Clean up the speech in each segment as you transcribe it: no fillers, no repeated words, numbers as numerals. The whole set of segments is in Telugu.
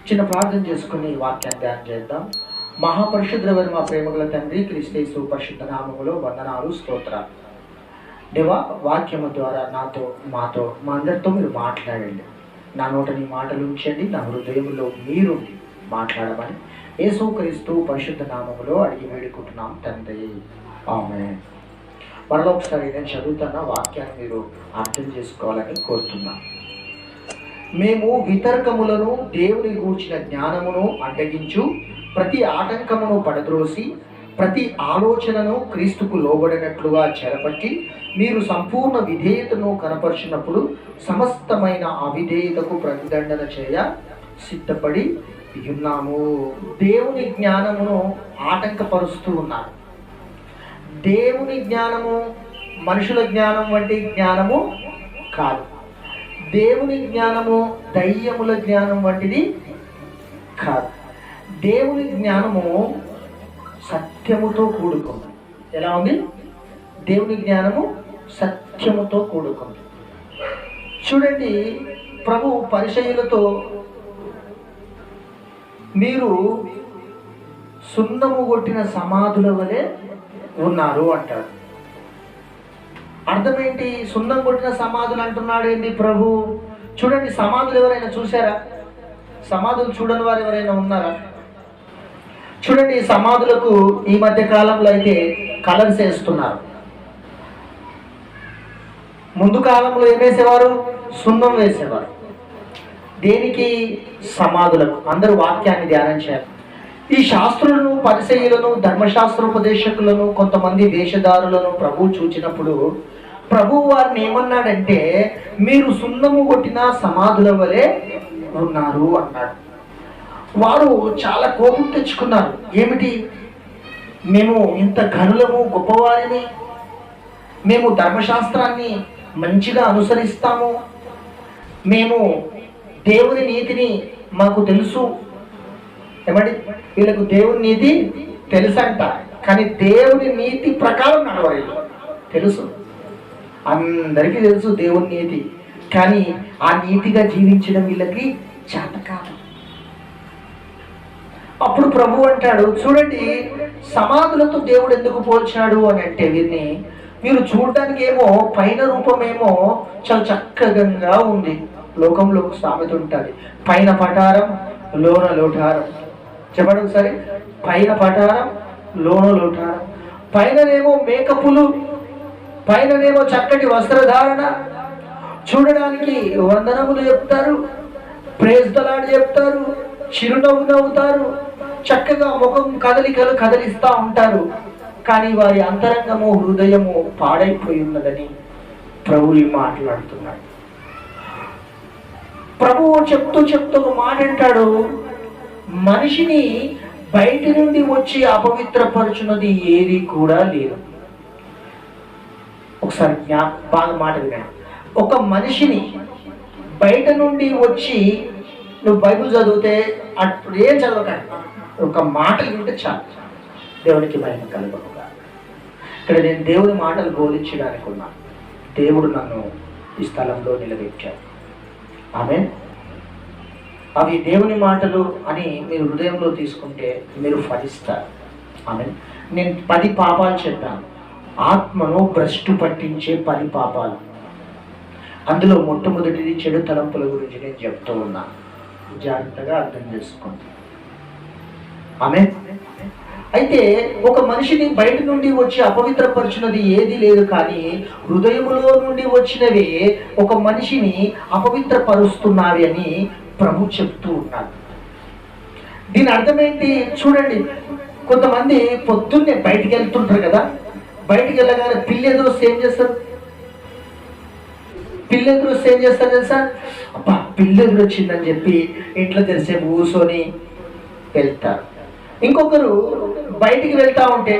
చిన్న ప్రార్థన చేసుకుని వాక్యాన్ని ధ్యానం చేద్దాం. మహాపరిశుద్ధుడైన మా ప్రేమగల తండ్రి, క్రీస్తు పరిశుద్ధ నామములో వందనాలు, స్తోత్రాలు. దేవా, వాక్యము ద్వారా నాతో, మాతో, మా అందరితో మీరు మాట్లాడండి. నా నోట నీ మాటలు ఉంచండి, నా హృదయంలో మీరు మాట్లాడమని యేసుక్రీస్తు పరిశుద్ధ నామములో అడిగి వేడుకుంటున్నాం తండ్రి, ఆమేన్. మరలా ఒకసారి నేను చదువుతున్న వాక్యాన్ని మీరు అర్థం చేసుకోవాలని కోరుతున్నాను. మేము వితర్కములను, దేవుని గూర్చిన జ్ఞానమును అడ్డగించు ప్రతి ఆటంకమును పడద్రోసి ప్రతి ఆలోచనను క్రీస్తుకు లోబడినట్లుగా చెరపట్టి మీరు సంపూర్ణ విధేయతను కనపరిచినప్పుడు సమస్తమైన అవిధేయతకు ప్రతిదండన చేయ సిద్ధపడి ఉన్నాము. దేవుని జ్ఞానమును ఆటంకపరుస్తూ ఉన్నారు. దేవుని జ్ఞానము మనుషుల జ్ఞానం వంటి జ్ఞానము కాదు. దేవుని జ్ఞానము దయ్యముల జ్ఞానం వంటిది కాదు. దేవుని జ్ఞానము సత్యముతో కూడుకుంది. ఎలా ఉంది? దేవుని జ్ఞానము సత్యముతో కూడుకుంది. చూడండి, ప్రభు పరిచయులతో మీరు సున్నము కొట్టిన సమాధుల వలె ఉన్నారు అంటారు. అర్థమేంటి? సున్నం కొట్టిన సమాధులు అంటున్నాడు ఏంటి ప్రభు? చూడండి, సమాధులు ఎవరైనా చూసారా? సమాధులు చూడని వారు ఎవరైనా ఉన్నారా? చూడండి, సమాధులకు ఈ మధ్య కాలంలో అయితే కలర్స్ వేస్తున్నారు. ముందు కాలంలో ఏం వేసేవారు? సున్నం వేసేవారు. దేనికి? సమాధులకు. అందరూ వాక్యాన్ని ధ్యానం చేయాలి. ఈ శాస్త్రులను, పరిసయ్యులను, ధర్మశాస్త్రోపదేశకులను, కొంతమంది వేషధారులను ప్రభు చూచినప్పుడు ప్రభు వారిని ఏమన్నాడంటే, మీరు సున్నము కొట్టిన సమాధుల వలె ఉన్నారు అన్నాడు. వారు చాలా కోపం తెచ్చుకున్నారు. ఏమిటి? మేము ఇంత ఘనులము, గొప్పవారిని, మేము ధర్మశాస్త్రాన్ని మంచిగా అనుసరిస్తాము, మేము దేవుని నీతిని మాకు తెలుసు. ఏమండి? వీళ్ళకు దేవుని నీతి తెలుసంట, కానీ దేవుని నీతి ప్రకారం నడవాలి. తెలుసు, అందరికీ తెలుసు దేవుని నీతి, కానీ ఆ నీతిగా జీవించడం వీళ్ళకి చేత కాదు. అప్పుడు ప్రభు అంటాడు, చూడండి, సమాధులతో దేవుడు ఎందుకు పోల్చాడు అని అంటే, వీరిని మీరు చూడడానికి ఏమో పైన రూపమేమో చాలా చక్కగా ఉంది. లోకంలో ఒక సామెత ఉంటుంది, పైన పటారం లోన లోటారం. చెప్పండి ఒకసారి, పైన పటారం లోన లోటారం. పైననేమో మేకపులు, పైననేమో చక్కటి వస్త్రధారణ, చూడడానికి వందనములు చెప్తారు, ప్రేజ్ ద లార్డ్ చెప్తారు, చిరునవ్వు నవ్వుతారు, చక్కగా ముఖం కదలికలు కదిలిస్తూ ఉంటారు. కానీ వారి అంతరంగము, హృదయము పాడైపోయి ఉన్నదని ప్రభు మాట్లాడుతున్నాడు. ప్రభువు చెప్తూ ఒక మాట అంటాడు, మనిషిని బయటి నుండి వచ్చి అపవిత్రపరచున్నది ఏది కూడా లేదు. ఒకసారి బాగా మాట వినండి. ఒక మనిషిని బయట నుండి వచ్చి, నువ్వు బైబిల్ చదివితే అప్పుడు ఏం చదవకండి, ఒక మాట వింటే చాలు, దేవునికి మహిమ కలుగునుగా. ఇక్కడ నేను దేవుని మాటలు బోధించడానికి ఉన్నాను. దేవుడు నన్ను ఈ స్థలంలో నిలబెట్టాడు. ఆమేన్. అవి దేవుని మాటలు అని మీరు హృదయంలో తీసుకుంటే మీరు ఫలిస్తారు. ఆమేన్. నేను 10 పాపాలు చెప్పాను, ఆత్మను భ్రష్టు పట్టించే 10 పాపాలు. అందులో మొట్టమొదటిది చెడు తలంపుల గురించి నేను చెప్తూ ఉన్నాను. జాగ్రత్తగా అర్థం చేసుకోండి. ఆమేన్. అయితే ఒక మనిషిని బయట నుండి వచ్చి అపవిత్రపరచున్నది ఏది లేదు, కానీ హృదయములో నుండి వచ్చినవే ఒక మనిషిని అపవిత్రపరుస్తున్నవి అని ప్రభు చెప్తూ ఉన్నాడు. దీని అర్థమేంటి? చూడండి, కొంతమంది పొద్దున్నే బయటికి వెళ్తుంటారు కదా, బయటికి వెళ్ళగానే పిల్లెదురు ఏం చేస్తారు? పిల్లెదురు ఏం చేస్తారు తెలుసా? అబ్బా, పిల్లెదురు వచ్చిందని చెప్పి ఇంట్లో తెలిసే కూర్చొని వెళ్తారు. ఇంకొకరు బయటికి వెళ్తా ఉంటే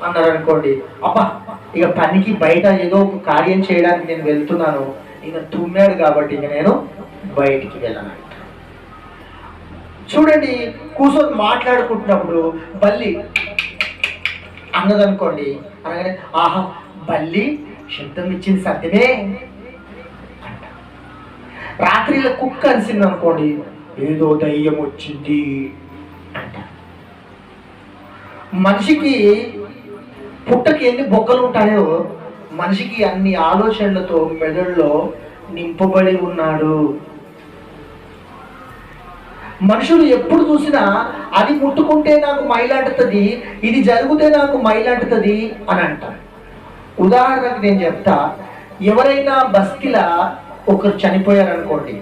అన్నారు అనుకోండి, అబ్బా ఇక పనికి బయట ఏదో ఒక కార్యం చేయడానికి నేను వెళ్తున్నాను, ఇక తుమ్మాడు కాబట్టి ఇక నేను బయటికి వెళ్ళను. చూడండి, కూర్చొని మాట్లాడుకుంటున్నప్పుడు బల్లి అన్నదనుకోండి, అనగానే ఆహా బల్లి శబ్దం ఇచ్చింది సత్యమే అంట. రాత్రిలో కుక్క అరిసింది అనుకోండి, ఏదో దయ్యం వచ్చింది అంట. మనిషికి పుట్టకి ఎన్ని బొక్కలు ఉంటాయో మనిషికి అన్ని ఆలోచనలతో మెదడులో నింపబడి ఉన్నాడు. మనుషులు ఎప్పుడు చూసినా అది ముట్టుకుంటే నాకు మైలాంటుతుంది, ఇది జరిగితే నాకు మైలాంటుతుంది అని అంటారు. ఉదాహరణకు నేను చెప్తా, ఎవరైనా బస్కిలా ఒకరు చనిపోయారనుకోండి,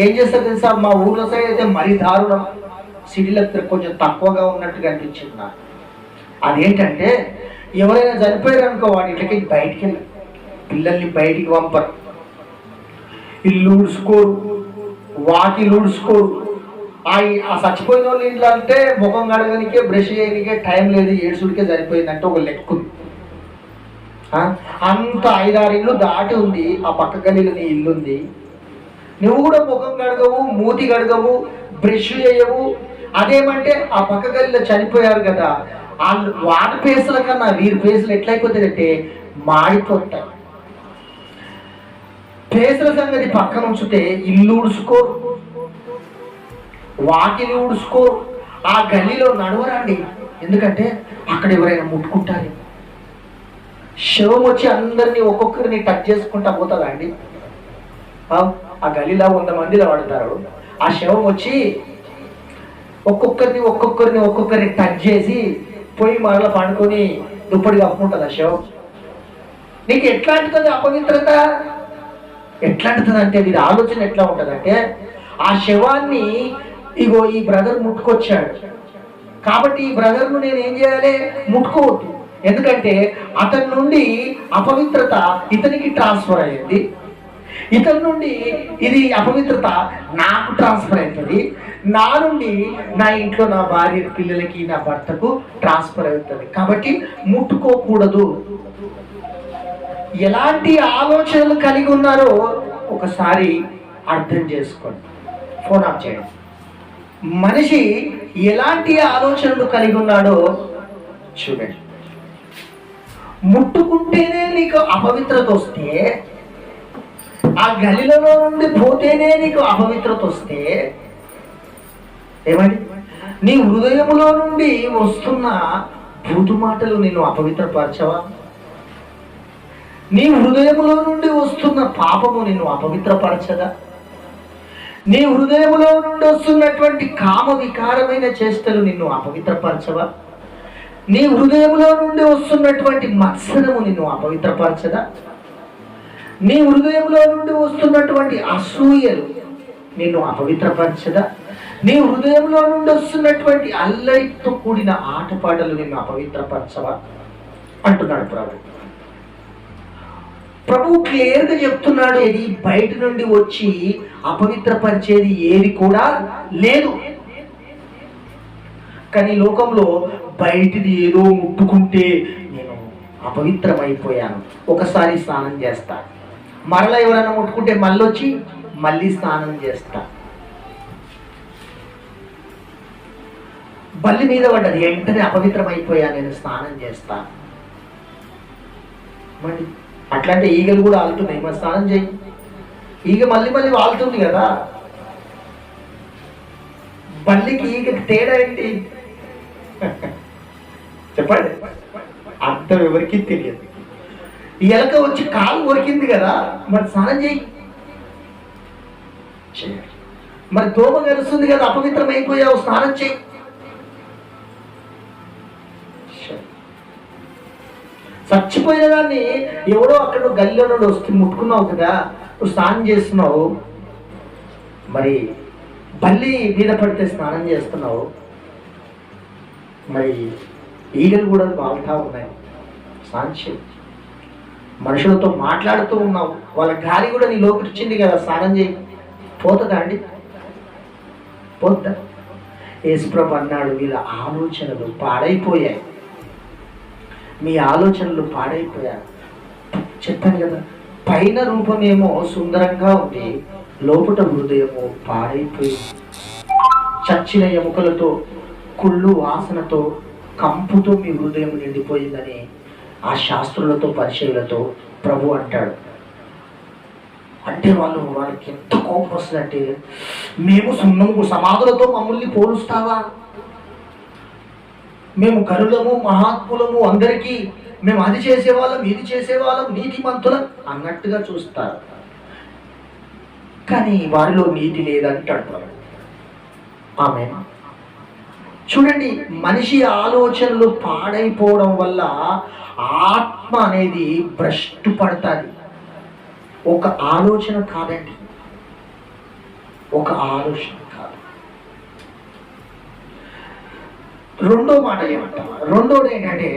ఏం చేస్తారు తెలుసా? మా ఊర్లో సైడ్ అయితే మరీ దారుణం, సిటీలో కొంచెం తక్కువగా ఉన్నట్టుగా అనిపించింది నాకు. అదేంటంటే, ఎవరైనా చనిపోయారనుకో వాడి ఇళ్ళకి బయటికి వెళ్ళి పిల్లల్ని బయటికి పంపరు, ఇల్లు ఉడుచుకోరు, వాకిలు ఉడుచుకోరు. ఆ చచ్చిపోయిన వాళ్ళు ఇంట్లో అంటే ముఖం కడగనికే బ్రష్ చేయడానికే టైం లేదు, ఏడుసుడికే సరిపోయిందంటే ఒక లెక్కు. అంత 5-6 ఇల్లు దాటి ఉంది, ఆ పక్క గల్లీలో నీ ఇల్లు ఉంది, నువ్వు కూడా ముఖం కడగవు, మూతి కడగవు, బ్రష్ చేయవు. అదేమంటే ఆ పక్క గల్లీలో చనిపోయారు కదా, వాళ్ళు వాటి పేసుల కన్నా వీరి పేసులు ఎట్లయిపోతాయంటే మాడిపోతాయి. పేసుల సంగతి పక్కన ఉంచితే ఇల్లు ఉడుచుకోరు, వాకిలి ఉడుచుకోరు, ఆ గల్లీలో నడవరండి. ఎందుకంటే అక్కడ ఎవరైనా ముట్టుకుంటారు. శవం వచ్చి అందరినీ ఒక్కొక్కరిని టచ్ చేసుకుంటా పోతుందా అండి? ఆ గల్లీలో 100 మందిలో పడతారు, ఆ శవం వచ్చి ఒక్కొక్కరిని టచ్ చేసి పోయి మరల పండుకొని దుప్పటి కప్పుకుంటుంది ఆ శవం. నీకు ఎట్లా అంటుంది అపవిత్రత? ఎట్లా అంటుంది అంటే, వీరి ఆలోచన ఎట్లా ఉంటుంది అంటే, ఆ శవాన్ని ఇగో ఈ బ్రదర్ ముట్టుకొచ్చాడు కాబట్టి ఈ బ్రదర్ను నేను ఏం చేయాలి? ముట్టుకోవద్దు. ఎందుకంటే అతని నుండి అపవిత్రత ఇతనికి ట్రాన్స్ఫర్ అయ్యింది, ఇతని నుండి ఇది అపవిత్రత నాకు ట్రాన్స్ఫర్ అవుతుంది, నా నుండి నా ఇంట్లో నా భార్య పిల్లలకి నా భర్తకు ట్రాన్స్ఫర్ అవుతుంది. కాబట్టి ముట్టుకోకూడదు. ఎలాంటి ఆలోచనలు కలిగి ఉన్నారో ఒకసారి అర్థం చేసుకోండి. ఫోన్ ఆఫ్ చేయండి. మనిషి ఎలాంటి ఆలోచనలు కలిగి ఉన్నాడో చూడండి. ముట్టుకుంటేనే నీకు అపవిత్రత వస్తే, ఆ గలిలలో నుండి పోతేనే నీకు అపవిత్రత వస్తే ఏమండి? నీ హృదయములో నుండి వస్తున్న బూతు మాటలు నిన్ను అపవిత్రపరచవా? నీ హృదయములో నుండి వస్తున్న పాపము నిన్ను అపవిత్రపరచదా? నీ హృదయములో నుండి వస్తున్నటువంటి కామ వికారమైన చేష్టలు నిన్ను అపవిత్రపరచవా? నీ హృదయములో నుండి వస్తున్నటువంటి మత్సరము నిన్ను అపవిత్రపరచదా? నీ హృదయంలో నుండి వస్తున్నటువంటి అసూయలు నిన్ను అపవిత్రపరచదా? నీ హృదయంలో నుండి వస్తున్నటువంటి అల్లరితో కూడిన ఆటపాటలు నిన్ను అపవిత్రపరచవా అంటున్నాడు ప్రభు. ప్రభు క్లియర్గా చెప్తున్నాడు, ఇది బయట నుండి వచ్చి అపవిత్రపరిచేది ఏది కూడా లేదు. కానీ లోకంలో బయటిది ఏదో ముట్టుకుంటే నేను అపవిత్రమైపోయాను, ఒకసారి స్నానం చేస్తా, మరలా ఎవరైనా ముట్టుకుంటే మళ్ళొచ్చి మళ్ళీ స్నానం చేస్తా. బల్లి మీద పడ్డది, వెంటనే అపవిత్రమైపోయా, నేను స్నానం చేస్తా. మళ్ళీ అట్లాంటి ఈగలు కూడా ఆలుతున్నాయి, మరి స్నానం చేయి. ఈగ మళ్ళీ మళ్ళీ వాళ్తుంది కదా. బల్లికి ఈగకి తేడా ఏంటి చెప్పండి? అర్థం ఎవరికి తెలియదు. ఎలక వచ్చి కాలు కొరికింది కదా, మరి స్నానం చేయి. మరి దోమ గరుస్తుంది కదా, అపవిత్రమైపోయావు, స్నానం చేయి. చచ్చిపోయిన దాన్ని ఎవడో అక్కడ గల్లీలో నుండి వస్తే ముట్టుకున్నావు కదా, నువ్వు స్నానం చేస్తున్నావు. మరి బల్లి మీద పడితే స్నానం చేస్తున్నావు, మరి ఈగలు కూడా బాగుతా ఉన్నాయి, స్నానం చేయి. మనుషులతో మాట్లాడుతూ ఉన్నావు, వాళ్ళ గాలి కూడా నీ లోపలికి వచ్చింది కదా, స్నానం చేయి. పోతుందా అండి? పోతుందా? యేసుప్రభు అన్నాడు, వీళ్ళ ఆలోచనలు పాడైపోయాయి, మీ ఆలోచనలు పాడైపోయారు. చెప్పాను కదా, పైన రూపమేమో సుందరంగా ఉంది, లోపల హృదయము పాడైపోయింది. చచ్చిన ఎముకలతో, కుళ్ళు వాసనతో, కంపుతో మీ హృదయం నిండిపోయిందని ఆ శాస్త్రులతో పరిచయులతో ప్రభు అంటాడు. అంటే వాళ్ళకి ఎంత కోపం వస్తుందంటే, మేము సున్నము సమాధులతో మమ్మల్ని పోలుస్తావా, మేము గరులము మహాత్ములము, అందరికీ మేము అది చేసేవాళ్ళం ఇది చేసేవాళ్ళం నీతిమంతులం అన్నట్టుగా చూస్తారు. కానీ వారిలో నీతి లేదంటాడు. ఆమె చూడండి, మనిషి ఆలోచనలు పాడైపోవడం వల్ల ఆత్మ అనేది భ్రష్టు పడుతుంది. ఒక ఆలోచన కాదండి, ఒక ఆలోచన కాదు. రెండో మాట ఏమంటారు? రెండోది ఏంటంటే,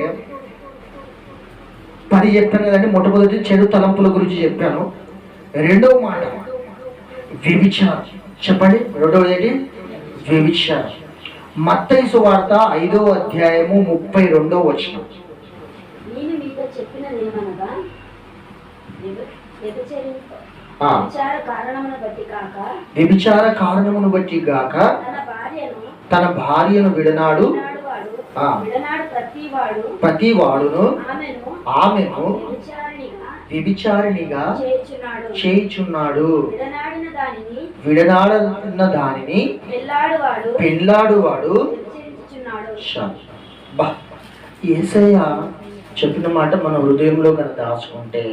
10 చెప్పాను కదండి. మొట్టమొదటి చెడు తలంపుల గురించి చెప్పాను. రెండవ మాట వ్యభిచారం. చెప్పండి, రెండవది ఏంటి? వ్యభిచారం. మత్తయి సువార్త 5వ అధ్యాయము 32వ వచనం. వ్యభిచార కారణమును బట్టి గాక తన భార్యను విడనాడు ప్రతి వాడును ఆమెను వ్యభిచారిణిగా చేయుచున్నాడు. విడనాడిన దానిని పెళ్ళాడువాడు. యేసయ్య చెప్పిన మాట మన హృదయంలో కనుక దాచుకుంటే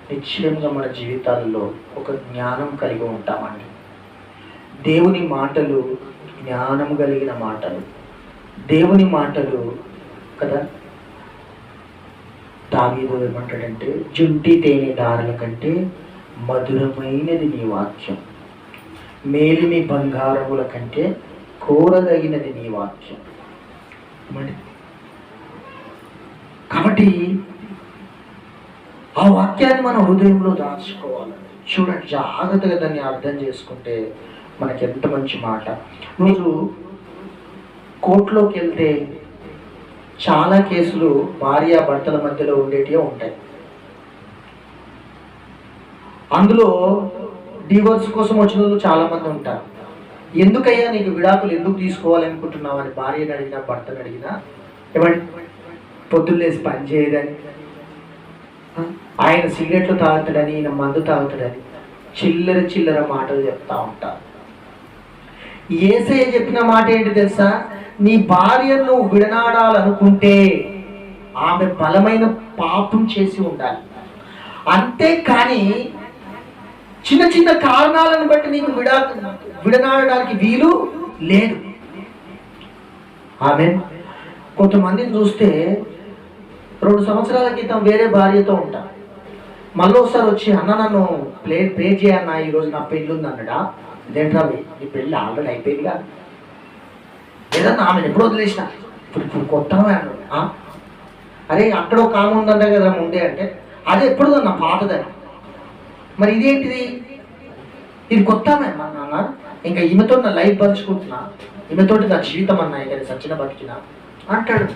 నిశ్చయంగా మన జీవితాల్లో ఒక జ్ఞానం కలిగి ఉంటామండి. దేవుని మాటలు జ్ఞానం కలిగిన మాటలు, దేవుని మాటలు కదా. దావీదు ఏమంటాడంటే, జుంటి తేనె దారుల కంటే మధురమైనది నీ వాక్యం, మేలిమి బంగారముల కంటే కోరదగినది నీ వాక్యం. కాబట్టి ఆ వాక్యాన్ని మన హృదయంలో దాచుకోవాలి. చూడండి, జాగ్రత్తగా దాన్ని అర్థం చేసుకుంటే మనకి ఎంత మంచి మాట. మీరు కోర్టులోకి వెళ్తే చాలా కేసులు భార్య భర్తల మధ్యలో ఉండేటివే ఉంటాయి. అందులో డివోర్స్ కోసం వచ్చిన వాళ్ళు చాలా మంది ఉంటారు. ఎందుకయ్యా నీకు విడాకులు ఎందుకు తీసుకోవాలనుకుంటున్నావు అని భార్యని అడిగినా భర్తను అడిగినా ఏమంటే, పొద్దున్నేసి పని చేయదని, ఆయన సిగరెట్లు తాగుతాడని, ఈయన మందు తాగుతాడని చిల్లర మాటలు చెప్తా ఉంటారు. యేసయ్య చెప్పిన మాట ఏంటి తెలుసా? నీ భార్యను విడనాడాలనుకుంటే ఆమె బలమైన పాపం చేసి ఉండాలి. అంతేకాని చిన్న చిన్న కారణాలను బట్టి నీకు విడనాడడానికి వీలు లేదు. ఆమె కొంతమందిని చూస్తే 2 సంవత్సరాల క్రితం వేరే భార్యతో ఉంటా, మళ్ళీ ఒకసారి వచ్చి అన్న నన్ను ప్రే చేయన్నా, ఈరోజు నా పెళ్ళి ఉంది అన్నాడా. ఇదేంట్రా నీ పెళ్ళి ఆల్రెడీ అయిపోయిందిగా, ఏదన్నా ఆమెను ఎప్పుడు వదిలేసిన ఇప్పుడు కొత్తగా అన్నాడు. అరే అక్కడ ఒక ఆమె ఉందంట కదా ముందే అంటే, అది ఎప్పుడు నా పాతదని. మరి ఇదేంటిది, ఇది కొత్త ఆమె అన్నా. ఇంకా ఈమెతో నా లైఫ్ పంచుకుంటున్నా, ఈమెతోటి నా జీవితం అన్నా, ఇక సచ్చిన బతికినా అంటాడు.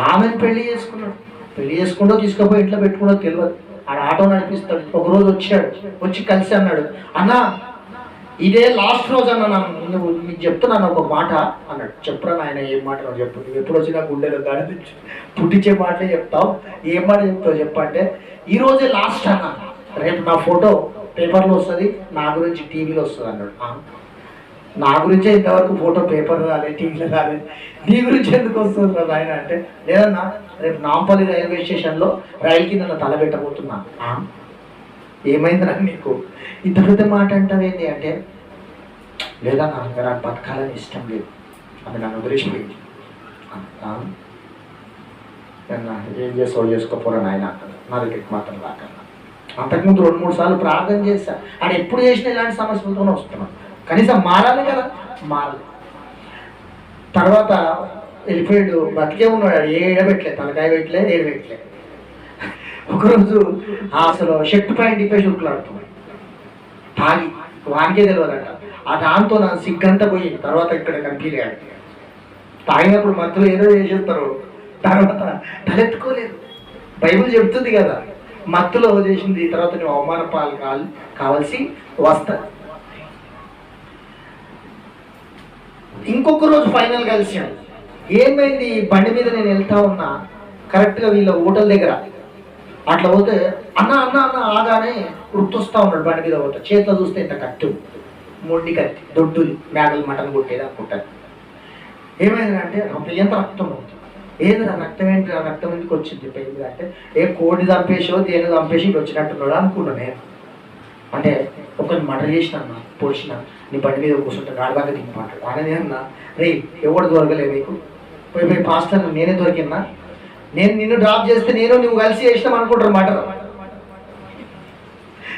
ఆమెను పెళ్లి చేసుకుంటూ తీసుకుపోయి ఇంట్లో పెట్టుకుంటూ తెలియదు. ఆడ ఆటో నడిపిస్తాడు. ఒకరోజు వచ్చాడు, వచ్చి కలిసి అన్నాడు, అన్నా ఇదే లాస్ట్ రోజు అన్న, నువ్వు నీకు చెప్తున్నాను ఒక మాట అన్నాడు. చెప్పురా నాయన, ఏం మాట నువ్వు చెప్పు, నువ్వు ఎప్పుడు వచ్చినా గుండెలో గాడి పుట్టించే మాటలే చెప్తావు, ఏం మాట చెప్తావు చెప్పంటే, ఈ రోజే లాస్ట్ అన్న, రేపు నా ఫోటో పేపర్లో వస్తుంది, నా గురించి టీవీలో వస్తుంది అన్నాడు. నా గురించే ఇంతవరకు ఫోటో పేపర్ రాలేదు, టీవీలో రాలేదు, నీ గురించి ఎందుకు వస్తుంది కదా ఆయన అంటే, లేదన్నా రేపు నాంపల్లి రైల్వే స్టేషన్లో రైలు కింద నా తల పెట్టబోతున్నా. ఏమైందిరా నీకు ఇంత పెద్ద మాట అంటావేంటి అంటే, లేదా నాకు బతకాలని ఇష్టం లేదు, అది నన్ను వదిలేసిపోయింది. ఏం చేస్తావు చేసుకోపోరా నాయన అంటారు. నా దగ్గరికి మాత్రం రాకన్నా. అంతకుముందు 2-3 సార్లు ప్రార్థన చేశా, ఆయన ఎప్పుడు చేసినా ఇలాంటి సమస్యలతోనే వస్తున్నాను. కనీసం మారాలి కదా, మారాలి. తర్వాత వెళ్ళిపోయాడు, బతికే ఉన్నాడు. ఏడబెట్టలేదు, తలకాయ పెట్టలేదు, ఏడబెట్టలేదు. ఒకరోజు అసలు షర్ట్ ప్యాంట్ ఇప్పేసి ఉరుకులాడుతున్నాడు, తాగి, వానికే తెలియదట. ఆ దాంతో నా సిగ్గంతా పోయి తర్వాత ఇక్కడ కనిపించాడు. తాగినప్పుడు మధ్యలో ఏదో చేసేస్తారు, తర్వాత తలెత్తుకోలేదు. బైబిల్ చెప్తుంది కదా, మత్తులో చేసింది తర్వాత నువ్వు అవమాన పాలు కావాల్సి వస్తుంది. ఇంకొక రోజు ఫైనల్ కలిసాను. ఏమైంది, బండి మీద నేను వెళ్తా ఉన్నా, కరెక్ట్గా వీళ్ళ హోటల్ దగ్గర అట్లా పోతే అన్న అన్న అన్న ఆగానే వృత్తొస్తా ఉన్నాడు బండి మీద పోతా, చేతిలో చూస్తే ఇంత కట్టు, మొండి కత్తి, దొడ్డుది, మేకలు మటన్ కొట్టేది అనుకుంటారు. ఏమైందంటే ఎంత రక్తం అవుతుంది, ఏది రక్తం ఏంటి, రక్తం ఎందుకు వచ్చింది పెయింది అంటే, ఏ కోడి చంపేసో దేని చంపేసి ఇటు వచ్చినట్టున్నాడు అనుకున్నాను నేను. అంటే ఒకరిని మర్డర్ చేసిన అన్న, పొడిచిన, నీ బండి మీద కూర్చుంటే గాడిదాకా దింపమంటాడు. ఆయన అన్నా, రే ఎవడు దొరకలే నీకు, పోయి పాస్టర్ నేనే దొరికినా, నేను నిన్ను డ్రాప్ చేస్తే నువ్వు కలిసి చేసినాం అనుకుంటారు మర్డర్.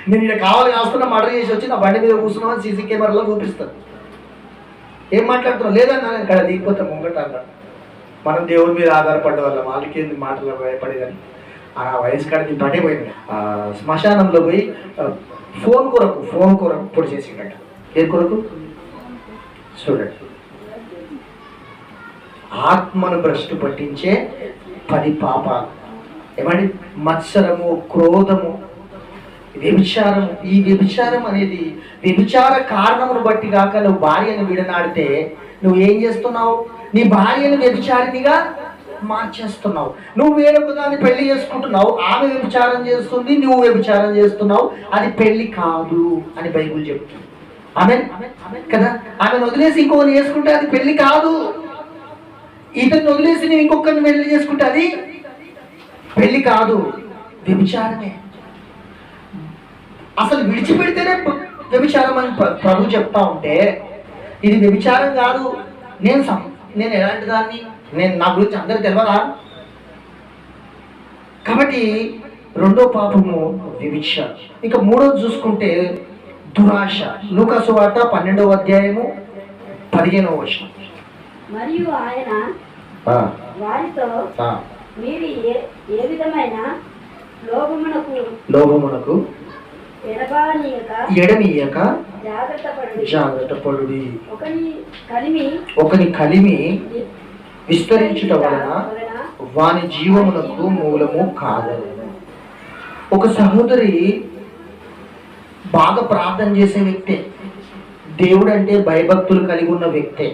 నేను ఇక్కడ కావాలి కాస్తున్నా మర్డర్ చేసి వచ్చి నా బండి మీద కూర్చున్నామని సీసీ కెమెరాలో చూపిస్తాను. ఏం మాట్లాడుతున్నావు, లేదన్నా నేను ఇక్కడ దిగిపోతాం ముంగట అన్నాడు. మనం దేవుడి మీద ఆధారపడ్డ వల్ల వాళ్ళకి ఏంది మాటలు భయపడేదని ఆ వయసు కాడికి పడే పోయింది. శ్మశానంలో పోయి ఫోన్ కొరకు పొడి చేసిండట. ఏ కొరకు చూడండి, ఆత్మను భ్రష్టు పట్టించే 10 పాపాలు. ఏమండి, మత్సరము, క్రోధము, వ్యభిచారము. ఈ వ్యభిచారం అనేది వ్యభిచార కారణమును బట్టి కాక నువ్వు భార్యను విడనాడితే నువ్వు ఏం చేస్తున్నావు, నీ భార్యను వ్యభిచారినిగా మార్చేస్తున్నావు. నువ్వు వేరొక దాన్ని పెళ్లి చేసుకుంటున్నావు, ఆమె వ్యభిచారం చేస్తుంది, నువ్వు వ్యభిచారం చేస్తున్నావు, అది పెళ్లి కాదు అని బైబిల్ చెప్తుంది. ఆమె కదా, ఆమెను వదిలేసి ఇంకొకరిని చేసుకుంటే అది పెళ్లి కాదు. ఇతన్ని వదిలేసి నువ్వు ఇంకొకరిని పెళ్లి చేసుకుంటే అది పెళ్లి కాదు, వ్యభిచారమే. అసలు విడిచిపెడితేనే వ్యభిచారం అని ప్రభు చెప్తా ఉంటే ఇది వ్యభిచారం కాదు. నేను ఎలాంటి దాన్ని, నా గురించి అందరికి తెలియదా? కాబట్టి రెండో పాపము వ్యభిచారం. ఇంకా మూడోది చూసుకుంటే దురాశ. లూకా సువార్త 12వ అధ్యాయము 15వ వచనం. మరియు ఆయన వారితో, మీరు ఏ విధమైన లోభమునకు ఎడనీయక జాగ్రత్త పడుడి. ఒకని కలిమి విస్తరించుట వలన వాని జీవమునకు మూలము కాదు. ఒక సహోదరి బాగా ప్రార్థన చేసే వ్యక్తే, దేవుడు అంటే భయభక్తులు కలిగి ఉన్న వ్యక్తే,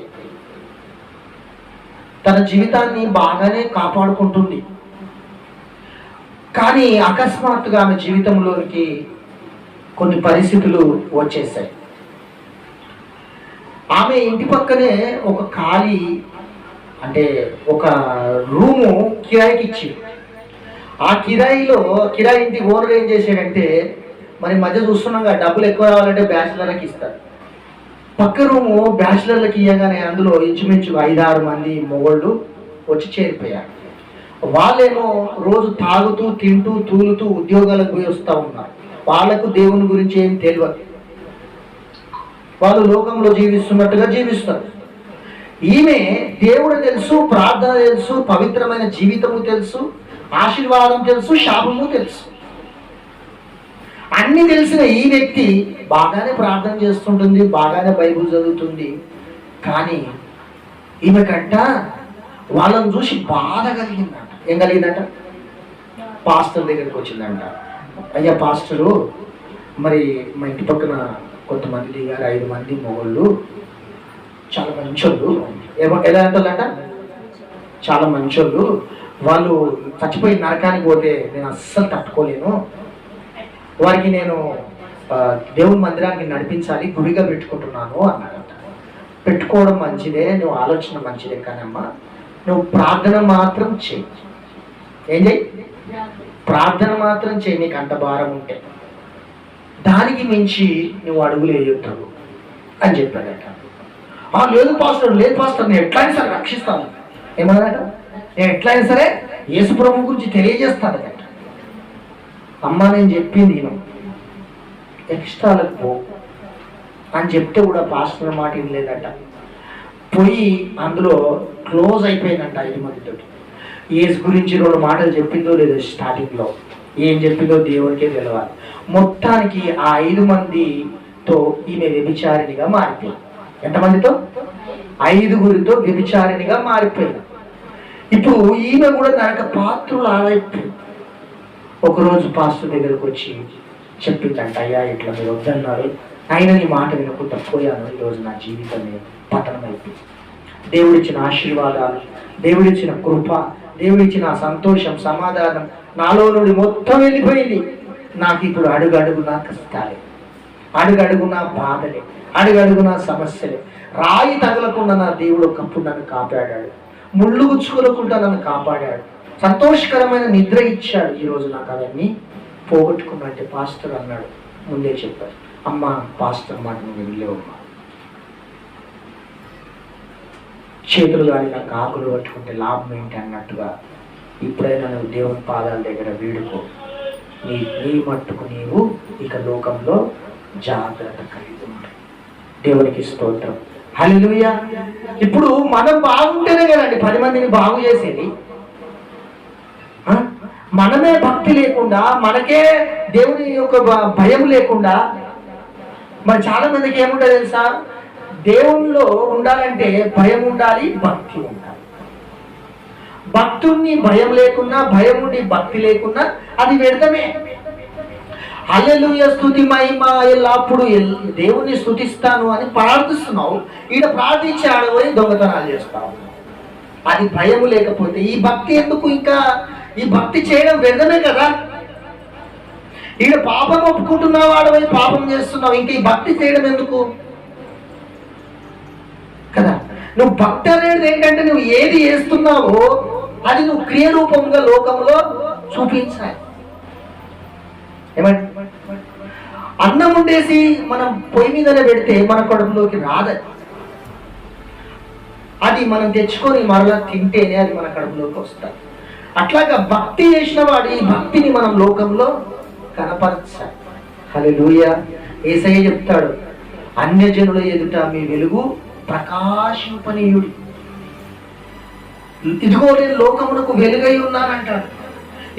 తన జీవితాన్ని బాగానే కాపాడుకుంటుంది. కానీ అకస్మాత్తుగా ఆమె జీవితంలోనికి కొన్ని పరిస్థితులు వచ్చేసాయి. ఆమె ఇంటి పక్కనే ఒక ఖాళీ, అంటే ఒక రూము కిరాయికి ఇచ్చి, ఆ కిరాయి ఇంటి ఓనర్ ఏం చేశాడంటే, మరి మధ్య చూస్తున్నాం కదా, డబ్బులు ఎక్కువ రావాలంటే బ్యాచిలర్కి ఇస్తారు. పక్క రూము బ్యాచిలర్లకి ఇవ్వగానే అందులో ఇంచుమించు 5-6 మంది మొగోళ్ళు వచ్చి చేరిపోయారు. వాళ్ళేమో రోజు తాగుతూ తింటూ తూలుతూ ఉద్యోగాలకు పోయి వస్తూ ఉన్నారు. వాళ్ళకు దేవుని గురించి ఏం తెలియదు, వాళ్ళు లోకంలో జీవిస్తున్నట్టుగా జీవిస్తారు. ఈమె దేవుడు తెలుసు, ప్రార్థన తెలుసు, పవిత్రమైన జీవితము తెలుసు, ఆశీర్వాదం తెలుసు, శాపము తెలుసు. అన్ని తెలిసిన ఈ వ్యక్తి బాగానే ప్రార్థన చేస్తుంటుంది, బాగానే బైబిల్ చదువుతుంది. కానీ ఈమెకంట వాళ్ళని చూసి బాధ కలిగిందంట. ఏం కలిగిందంట? పాస్టర్ దగ్గరికి వచ్చిందంట. అయ్యా పాస్టరు, మరి మా ఇంటి పక్కన కొంతమంది దిగారు, 5 మంది మొగళ్ళు, చాలా మంచోళ్ళు. ఎలా అంటుందంట? చాలా మంచోళ్ళు, వాళ్ళు చచ్చిపోయి నరకానికి పోతే నేను అస్సలు తట్టుకోలేను, వారికి నేను దేవుని మందిరానికి నడిపించాలి, గుడిగా పెట్టుకుంటున్నాను అన్నాడంట. పెట్టుకోవడం మంచిదే, నువ్వు ఆలోచన మంచిదే, కానమ్మా నువ్వు ప్రార్థన మాత్రం చెయ్యి. ఏం చెయ్యి? ప్రార్థన మాత్రం చెయ్యి, నీకు అంత భారం ఉంటే. దానికి మించి నువ్వు అడుగులు వేయొద్దు అని చెప్పాడట. లేదు పాస్టర్, నేను ఎట్లయినా సరే రక్షిస్తాను. ఏమన్నాడట? నేను ఎట్లయినా సరే యేసు ప్రభు గురించి తెలియజేస్తాను. అమ్మ నేను చెప్పింది నేను ఎక్స్ట్రాలకు పో అని చెప్తే కూడా పాస్టర్ మాట వినలేదట. పోయి అందులో క్లోజ్ అయిపోయిందంట 5 మందితో. యేసు గురించి 2 మాటలు చెప్పిందో లేదో, స్టార్టింగ్లో ఏం చెప్పిందో దేవునికే తెలవాలి. మొత్తానికి ఆ 5 మందితో ఈమె వ్యభిచారిణిగా మారిపోయింది. ఎంతమందితో? 5గురితో వ్యభిచారిణిగా మారిపోయింది. ఇప్పుడు ఈమె కూడా దానికి పాత్రలు ఆలైపోయింది. ఒకరోజు పాస్టర్ దగ్గరకు వచ్చి చెప్పిందంట, అయ్యా ఇట్లా మీరు వద్దన్నారు, అయినా నీ మాట వినకుండా పోయాను, ఈరోజు నా జీవితం పతనం అయిపోయింది. దేవుడిచ్చిన ఆశీర్వాదాలు, దేవుడిచ్చిన కృప, దేవుడిచ్చిన సంతోషం, సమాధానం నాలో నుండి మొత్తం వెళ్ళిపోయింది. నాకు ఇప్పుడు అడుగడుగునా కష్టాలే, అడుగడుగునా బాధలే, అడుగడుగునా సమస్యలే. రాయి తగలకుండా నా దేవుడు ఒకప్పుడు నన్ను కాపాడాడు, ముళ్ళు గుచ్చుకోకుండా నన్ను కాపాడాడు, సంతోషకరమైన నిద్ర ఇచ్చాడు. ఈరోజు నాకు అవన్నీ పోగొట్టుకున్నా అంటే పాస్టర్ అన్నాడు, ముందే చెప్పారు, అమ్మ పాస్టర్ మాట నువ్వు వెళ్ళేవమ్మా, చేతులు కానీ నాకు ఆకులు పట్టుకుంటే లాభం ఏంటి అన్నట్టుగా ఇప్పుడైనా నువ్వు దేవుని పాదాల దగ్గర వీడుకో, నీ మట్టుకు నీవు ఇక లోకంలో జాగ్రత్త కలిగి ఉంటాయి. దేవునికి స్తోత్రం, హల్లెలూయా. ఇప్పుడు మనం బాగుంటేనే కదండి 10 మందిని బాగు చేసేది. మనమే భక్తి లేకుండా, మనకే దేవుని యొక్క భయం లేకుండా, మరి చాలా మందికి ఏముంటుంది తెలుసా, దేవునిలో ఉండాలంటే భయం ఉండాలి, భక్తి ఉండాలి. భక్తుణ్ణి భయం లేకున్నా, భయం ఉండి భక్తి లేకున్నా అది వ్యర్థమే. హల్లెలూయా, స్తుతి మహిమ ఎల్లప్పుడు దేవుణ్ణి స్తుతిస్తాను అని ప్రార్థిస్తున్నావు, ఈడ ప్రార్థించి ఆడపోయి దొంగతనాలు చేస్తావు. అది భయం లేకపోతే ఈ భక్తి ఎందుకు? ఇంకా ఈ భక్తి చేయడం వ్యర్థమే కదా. ఈడ పాపం ఒప్పుకుంటున్నావు, ఆడపోయి పాపం చేస్తున్నావు, ఇంకా ఈ భక్తి చేయడం ఎందుకు కదా. నువ్వు భక్తి అనేది ఏంటంటే నువ్వు ఏది చేస్తున్నావో అది నువ్వు క్రియ రూపంగా లోకంలో చూపించాలి. ఏమంటే అన్నం ఉండేసి మనం పొయ్యి మీదనే పెడితే మన కడుపులోకి రాదది. అది మనం తెచ్చుకొని మరలా తింటేనే అది మన కడుపులోకి వస్తుంది. అట్లాగా భక్తి చేసిన వాడు ఈ భక్తిని మనం లోకంలో కనపరచాలి. హల్లెలూయా. యేసయ్య చెప్తాడు, అన్యజనుల ఎదుట మీ వెలుగు ప్రకాశింపనీయుడి. ఇదిగో నేను లోకమునకు వెలుగై ఉన్నానంటాడు.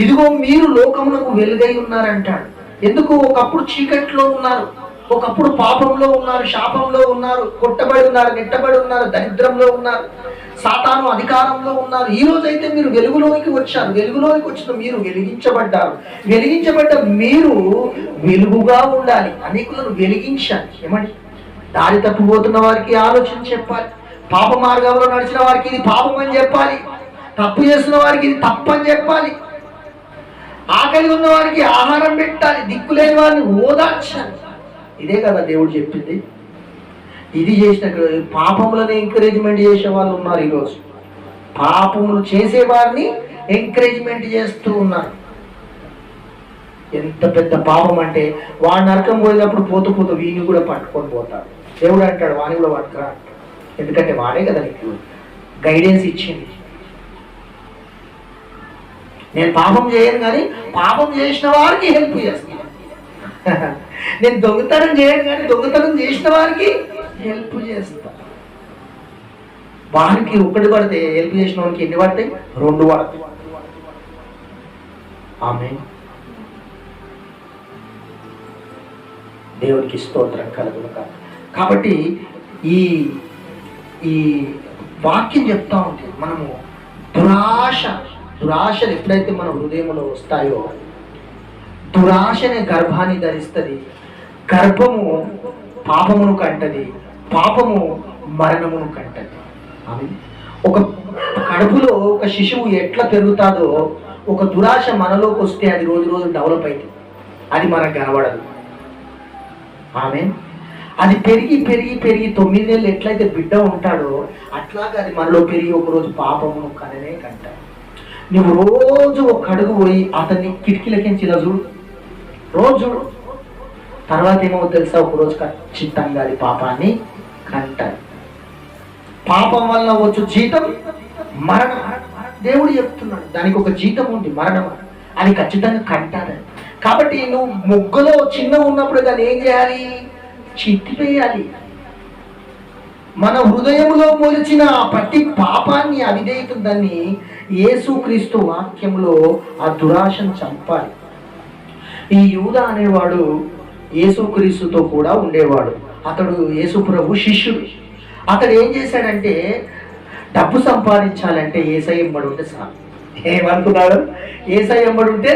ఇదిగో మీరు లోకమునకు వెలుగై ఉన్నారంటాడు. ఎందుకు? ఒకప్పుడు చీకట్లో ఉన్నారు, ఒకప్పుడు పాపంలో ఉన్నారు, శాపంలో ఉన్నారు, కొట్టబడి ఉన్నారు, నెట్టబడి ఉన్నారు, దరిద్రంలో ఉన్నారు, సాతాను అధికారంలో ఉన్నారు. ఈ రోజైతే మీరు వెలుగులోనికి వచ్చారు. వెలుగులోనికి వచ్చిన మీరు వెలిగించబడ్డారు. వెలిగించబడ్డ మీరు వెలుగుగా ఉండాలి, అనేకులను వెలిగించాలి. ఏమండి? దారి తప్పిపోతున్న వారికి ఆలోచన చెప్పాలి, పాప మార్గంలో నడిచిన వారికి ఇది పాపం అని చెప్పాలి, తప్పు చేస్తున్న వారికి ఇది తప్పు అని చెప్పాలి, ఆకలి ఉన్న వారికి ఆహారం పెట్టాలి, దిక్కులేని వారిని ఓదార్చాలి. ఇదే కదా దేవుడు చెప్పింది. ఇది చేసిన పాపములను ఎంకరేజ్మెంట్ చేసే వాళ్ళు ఉన్నారు. ఈరోజు పాపములు చేసే వారిని ఎంకరేజ్మెంట్ చేస్తూ ఉన్నారు. ఎంత పెద్ద పాపం అంటే వాడు నరకం పోయినప్పుడు పోతూ పోతూ వీడిని కూడా పట్టుకొని పోతాడు. దేవుడు అంటాడు వాడిని కూడా పట్టుకురా, ఎందుకంటే వాడే కదా నీకు గైడెన్స్ ఇచ్చింది. నేను పాపం చేయను కానీ పాపం చేసిన వారికి హెల్ప్ చేస్తాను. నేను దొంగతనం చేయను కానీ దొంగతనం చేసిన వారికి హెల్ప్ చేస్తా. వారికి ఒకటి పడితే హెల్ప్ చేసిన వారికి ఎన్ని పడతాయి? 2 పడతాయి. ఆమేన్. దేవునికి స్తోత్రం కలుగును కాక. కాబట్టి ఈ ఈ వాక్యం చెప్తా ఉంటే మనము దురాశలు ఎప్పుడైతే మన హృదయంలో వస్తాయో, దురాశనే గర్భాన్ని ధరిస్తుంది, గర్భము పాపమును కంటది, పాపము మరణమును కంటది. ఆమె ఒక కడుపులో ఒక శిశువు ఎట్లా పెరుగుతాదో ఒక దురాశ మనలోకి వస్తే అది రోజు రోజు డెవలప్ అవుతుంది. అది మనకు కనబడదు. ఆమె అది పెరిగి పెరిగి పెరిగి 9 నెలలు ఎట్లయితే బిడ్డ ఉంటాడో అట్లాగా అది మనలో పెరిగి ఒకరోజు పాపమును కననే కంటాడు. నువ్వు రోజు ఒక అడుగు పోయి అతన్ని కిటికీలకి ఇలా చూడు, రోజు చూడు, తర్వాత ఏమవుతుంది తెలుసా? ఒకరోజు ఖచ్చితంగా అది పాపాన్ని కంటాడు. పాపం వల్ల వచ్చు జీతం మరణం. దేవుడు చెప్తున్నాడు దానికి ఒక జీతం ఉంది, మరణం. అది ఖచ్చితంగా కంటాడని. కాబట్టి నువ్వు మొగ్గలో చిన్న ఉన్నప్పుడు దాన్ని ఏం చేయాలి? చిత్తిపేయాలి. మన హృదయంలో మొలిచిన ప్రతి పాపాన్ని, అవిధేయతని యేసుక్రీస్తు వాక్యంలో ఆ దురాశను చంపాలి. ఈ యూదా అనేవాడు యేసుక్రీస్తుతో కూడా ఉండేవాడు. అతడు యేసు ప్రభు శిష్యుడు. అతడు ఏం చేశాడంటే డబ్బు సంపాదించాలంటే యేసయ్య ఎంబడి ఉంటే చాలు. ఏమనుకున్నాడు? యేసయ్య ఎంబడి ఉంటే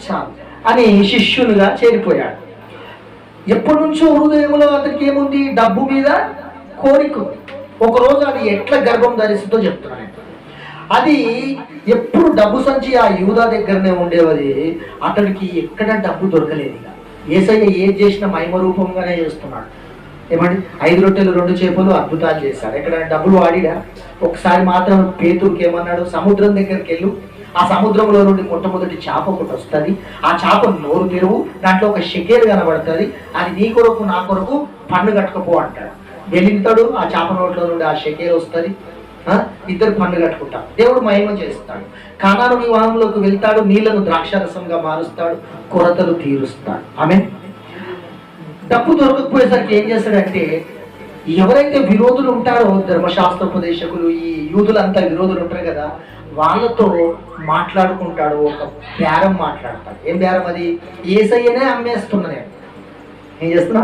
చాలు అని శిష్యులుగా చేరిపోయాడు. ఎప్పటి నుంచో హృదయంలో అతనికి ఏముంది? డబ్బు మీద కోరిక. ఒకరోజు అది ఎట్లా గర్భం ధరిస్తుందో చెప్తున్నాను. అది ఎప్పుడు డబ్బు సంచి ఆ యూదా దగ్గరనే ఉండేది. అతడికి ఎక్కడ డబ్బు దొరకలేదు. ఇక యేసయ్య ఏది చేసినా మహిమ రూపంగానే చేస్తున్నాడు. ఏమండి, 5 రొట్టెలు 2 చేపలు అద్భుతాలు చేశాడు. ఎక్కడ డబ్బులు వాడిడా? ఒకసారి మాత్రం పేతురుకి ఏమన్నాడు, సముద్రం దగ్గరికి వెళ్ళు, ఆ సముద్రంలో నుండి మొట్టమొదటి చేప ఒకటి వస్తుంది, ఆ చేప నోరు తెరువు, దాంట్లో ఒక షెకేలు కనబడుతుంది, అది నీ కొరకు నా కొరకు పన్ను కట్టుకపో అంటాడు. వెళ్ళింతాడు, ఆ చేప నోట్లో నుండి ఆ షెకేలు వస్తుంది, ఇద్దరు పన్ను కట్టుకుంటారు. దేవుడు మహిమ చేస్తాడు. కానాను వివాహంలోకి వెళ్తాడు, నీళ్లను ద్రాక్షారసంగా మారుస్తాడు, కొరతలు తీరుస్తాడు. ఆమె డబ్బు దొరకకపోయేసరికి ఏం చేస్తాడంటే, ఎవరైతే విరోధులు ఉంటారో, ధర్మశాస్త్రోపదేశకులు, ఈ యూదులంతా విరోధులు ఉంటారు కదా, వాళ్ళతో మాట్లాడుకుంటాడు. ఒక బేరం మాట్లాడతాడు. ఏం బేరం అది? యేసయ్యనే అమ్మేస్తున్నా, నేను ఏం చేస్తున్నా,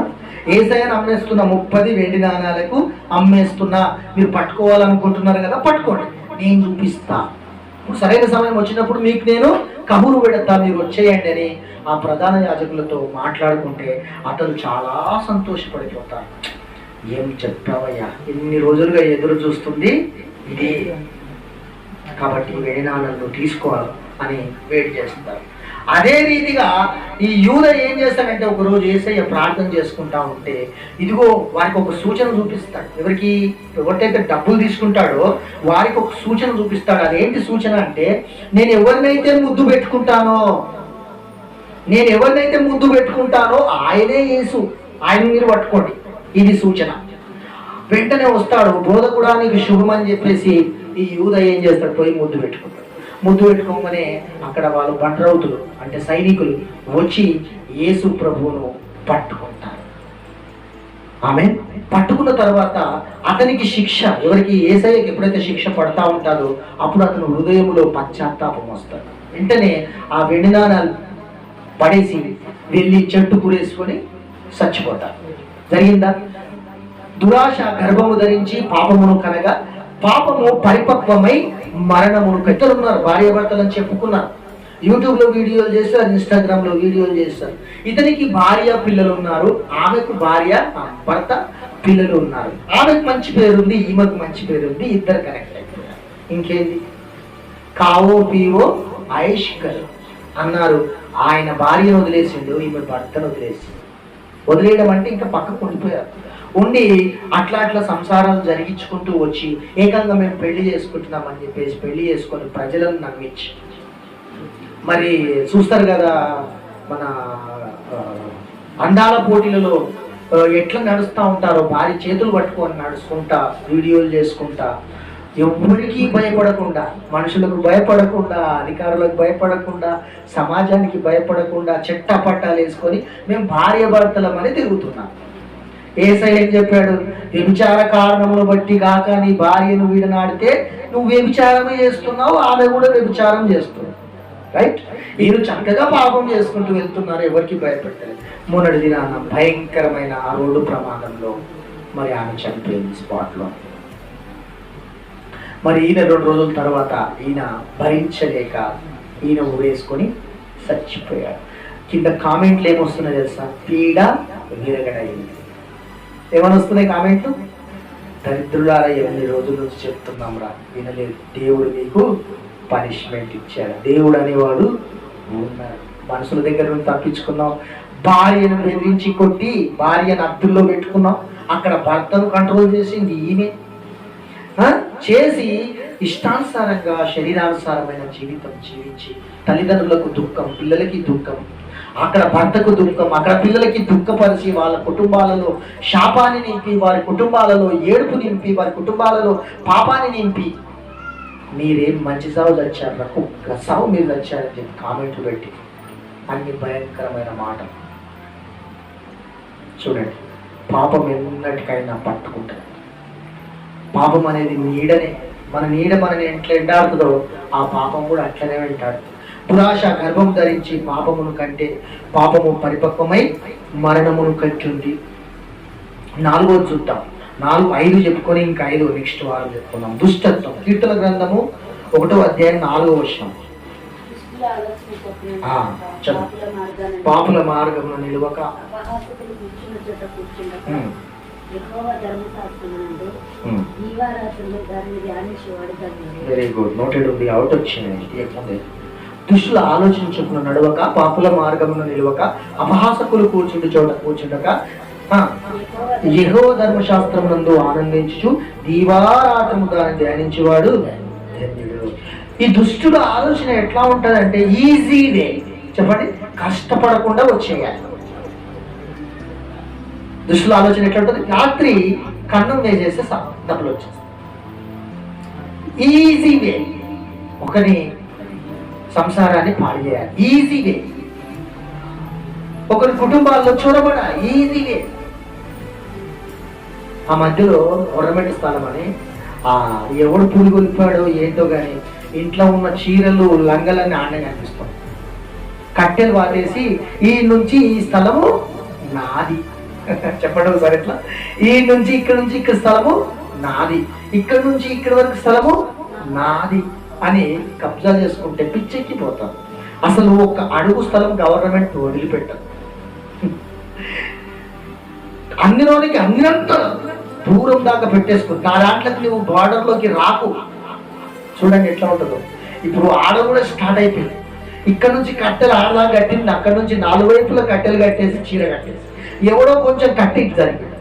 యేసయ్యని అమ్మేస్తున్నా, 30 వెండి నాణాలకు అమ్మేస్తున్నా, మీరు పట్టుకోవాలనుకుంటున్నారు కదా, పట్టుకోండి, నేను చూపిస్తా, సరైన సమయం వచ్చినప్పుడు మీకు నేను కబురు పెడతా, మీరు వచ్చేయండి అని ఆ ప్రధాన యాజకులతో మాట్లాడుకుంటే అతను చాలా సంతోషపడిపోతారు. ఏం చెప్పావయ్యా, ఎన్ని రోజులుగా ఎదురు చూస్తుంది ఇది, కాబట్టి వేణాలను తీసుకోవాలి అని వెయిట్ చేస్తారు. అదే రీతిగా ఈ యూద ఏం చేస్తాడంటే, ఒకరోజు యేసయ్య ప్రార్థన చేసుకుంటా ఉంటే, ఇదిగో వారికి ఒక సూచన చూపిస్తాడు. ఎవరికైతే డబ్బులు తీసుకుంటాడో వారికి ఒక సూచన చూపిస్తాడు. అదేంటి సూచన అంటే, నేను ఎవరినైతే ముద్దు పెట్టుకుంటానో ఆయనే యేసు, ఆయన మీరు పట్టుకోండి, ఇది సూచన. వెంటనే వస్తాడు, బోధకుడా నీకు శుభమని చెప్పేసి ఈ యూద ఏం చేస్తాడు, పోయి ముద్దు పెట్టుకుంటాడు. ముద్దు పెట్టుకోగానే అక్కడ వాళ్ళు బండ్రౌతులు అంటే సైనికులు వచ్చి యేసు ప్రభువును పట్టుకుంటారు. ఆమె పట్టుకున్న తర్వాత అతనికి శిక్ష, ఎవరికి యేసయ్యకి ఎప్పుడైతే శిక్ష పడతా ఉంటాడో అప్పుడు అతను హృదయంలో పశ్చాత్తాపం వస్తాడు. వెంటనే ఆ వెండి నాణాలు పడేసి వెళ్ళి చెట్టు కూరేసుకొని చచ్చిపోతారు. జరిగిందా? దురాశ గర్భము ధరించి పాపమును కనగా పాపము పరిపక్వమై మరణమును. పెద్దలున్నారు, భార్యాభర్తలని చెప్పుకున్నారు, యూట్యూబ్లో వీడియోలు చేస్తారు, ఇన్స్టాగ్రామ్లో వీడియోలు చేస్తారు. ఇతనికి భార్య పిల్లలు ఉన్నారు, ఆమెకు భర్త పిల్లలు ఉన్నారు. ఆమెకు మంచి పేరుంది, ఈమెకు మంచి పేరుంది, ఇద్దరు కనెక్ట్ అయిపోయారు. ఇంకేంది, కావో పీవో ఐష్కర్ అన్నారు. ఆయన భార్యను వదిలేసిండు, ఈమె భర్తను వదిలేయడం అంటే ఇంకా పక్కకు ఉండిపోయారు. ఉండి అట్లా సంసారాలు జరిగించుకుంటూ వచ్చి ఏకంగా మేము పెళ్లి చేసుకుంటున్నామని చెప్పేసి పెళ్లి చేసుకొని ప్రజలను నమ్మించి, మరి చూస్తారు కదా మన అందాల పోటీలలో ఎట్లా నడుస్తూ ఉంటారో, భారీ చేతులు పట్టుకొని నడుచుకుంటా, వీడియోలు చేసుకుంటా, ఎవరికి భయపడకుండా, మనుషులకు భయపడకుండా, అధికారులకు భయపడకుండా, సమాజానికి భయపడకుండా చట్టపట్టాలు వేసుకొని మేము భార్యాభర్తలమని తిరుగుతున్నాం. యేసయ్య ఏం చెప్పాడు, వ్యభిచార కారణమును బట్టి కాక నీ భార్యను వీడనాడితే నువ్వు వ్యభిచారమే చేస్తున్నావు, ఆమె కూడా వ్యభిచారం చేస్తుంది. రైట్? మీరు చక్కగా పాపం చేసుకుంటూ వెళ్తున్నారు, ఎవరికి భయపెట్టలేదు. మొన్నటి దినాన భయంకరమైన ఆ రోడ్డు ప్రమాదంలో మరి ఆమె చనిపోయింది స్పాట్లో. మరి ఈయన 2 రోజుల తర్వాత ఈయన భరించలేక ఈయన ఊరేసుకొని చచ్చిపోయాడు. కింద కామెంట్లు ఏమొస్తున్నాయి తెలుసా? పీడ విరగడైంది. ఏమని వస్తున్నాయి కామెంట్లు? దరిద్రులారా, ఎన్ని రోజుల నుంచి చెప్తున్నాం రా, వినలేదు. దేవుడు మీకు పనిష్మెంట్ ఇచ్చాడు. దేవుడు అనేవాడు ఉన్నాడు. మనుషుల దగ్గర నుండి తప్పించుకున్నాం, భార్యను బెదిరించి కొట్టి భార్యను అద్దుల్లో పెట్టుకున్నాం, అక్కడ భర్తను కంట్రోల్ చేసింది ఈయనే చేసి ఇష్టానుసారంగా శరీరానుసారమైన జీవితం జీవించి తల్లిదండ్రులకు దుఃఖం, పిల్లలకి దుఃఖం, అక్కడ భర్తకు దుఃఖం, అక్కడ పిల్లలకి దుఃఖపరిచి వాళ్ళ కుటుంబాలలో శాపాన్ని నింపి, వారి కుటుంబాలలో ఏడుపు నింపి, వారి కుటుంబాలలో పాపాన్ని నింపి, మీరేం మంచి సాగు చచ్చారు, కుక్క సాగు మీరు చచ్చారని చెప్పి కామెంట్లు పెట్టి అన్ని భయంకరమైన మాటలు. చూడండి, పాపం ఎన్నటికైనా పట్టుకుంటుంది. పాపం అనేది నీడనే, మన నీడ మనని ఎట్లా ఎండాడుతుందో ఆ పాపం కూడా అట్లనే వెంటాడు. దురాశ గర్భం ధరించి పాపమును కంటే పాపము పరిపక్వమై మరణమును కట్టుంది. 4వది చూద్దాం. 5 చెప్పుకొని ఇంకా 5 నెక్స్ట్ వారం చెప్పుకున్నాం. దుష్టత్వం. కీర్తన గ్రంథము 1వ అధ్యాయం 4వ వచనం. పాపుల మార్గమును నిలువక యెహోవా ధర్మశాస్త్రమునందు దీవారాత్రులు దానిని ధ్యానించేవాడు ధన్యుడు. వెరీ గుడ్, నోటెడ్ ఉంది. అవుట్ వచ్చింది ఏముంది? దుష్టుల ఆలోచన చొప్పున నడవక, పాపుల మార్గమును నిలవక, అపహాసకులు కూర్చుండు చోట కూర్చుండక, యెహోవా ధర్మశాస్త్రమునందు ఆనందించుచు దీవారాత్రము దాన్ని ధ్యానించేవాడు ధన్యుడు. ఈ దుష్టుల ఆలోచన ఎట్లా ఉంటుందంటే ఈజీ వే. చెప్పండి, కష్టపడకుండా వచ్చేయాలి. దుష్టుల ఆలోచన ఎట్లా ఉంటుంది? రాత్రి కన్నం వేసేస్తే డబ్బులు వచ్చేస్తాయి. Easy way. ఒకని సంసారాన్ని పాడు చేయాలి, ఈజీ వే. ఒకరి కుటుంబాల్లో చొరబడ, ఈజీ వే. ఆ మధ్యలో గవర్నమెంట్ స్థలం అని ఎవడు పూలు కొలిపాడో ఏంటో కానీ ఇంట్లో ఉన్న చీరలు లంగలన్నీ ఆడనే కనిపిస్తాం. కట్టెలు వాటేసి ఈ నుంచి ఈ స్థలము నాది చెప్పడం సార్ ఎట్లా, ఈ నుంచి ఇక్కడ స్థలము నాది, ఇక్కడ నుంచి ఇక్కడి వరకు స్థలము నాది అని కబ్జా చేసుకుంటే పిచ్చెక్కిపోతాం. అసలు ఒక అడుగు స్థలం గవర్నమెంట్ వదిలిపెట్టదు. అన్నిలోనికి అన్నింత దూరం దాకా పెట్టేసుకుంది. నా దాంట్లోకి నువ్వు బార్డర్లోకి రాకు. చూడండి ఎట్లా ఉంటుందో. ఇప్పుడు ఆడ కూడా స్టార్ట్ అయిపోయింది. ఇక్కడ నుంచి కట్టెలు ఆడలా కట్టింది, అక్కడ నుంచి 4 వైపుల కట్టెలు కట్టేసి చీర కట్టేసి ఎవడో కొంచెం కట్టి ఇటు జరిగింది.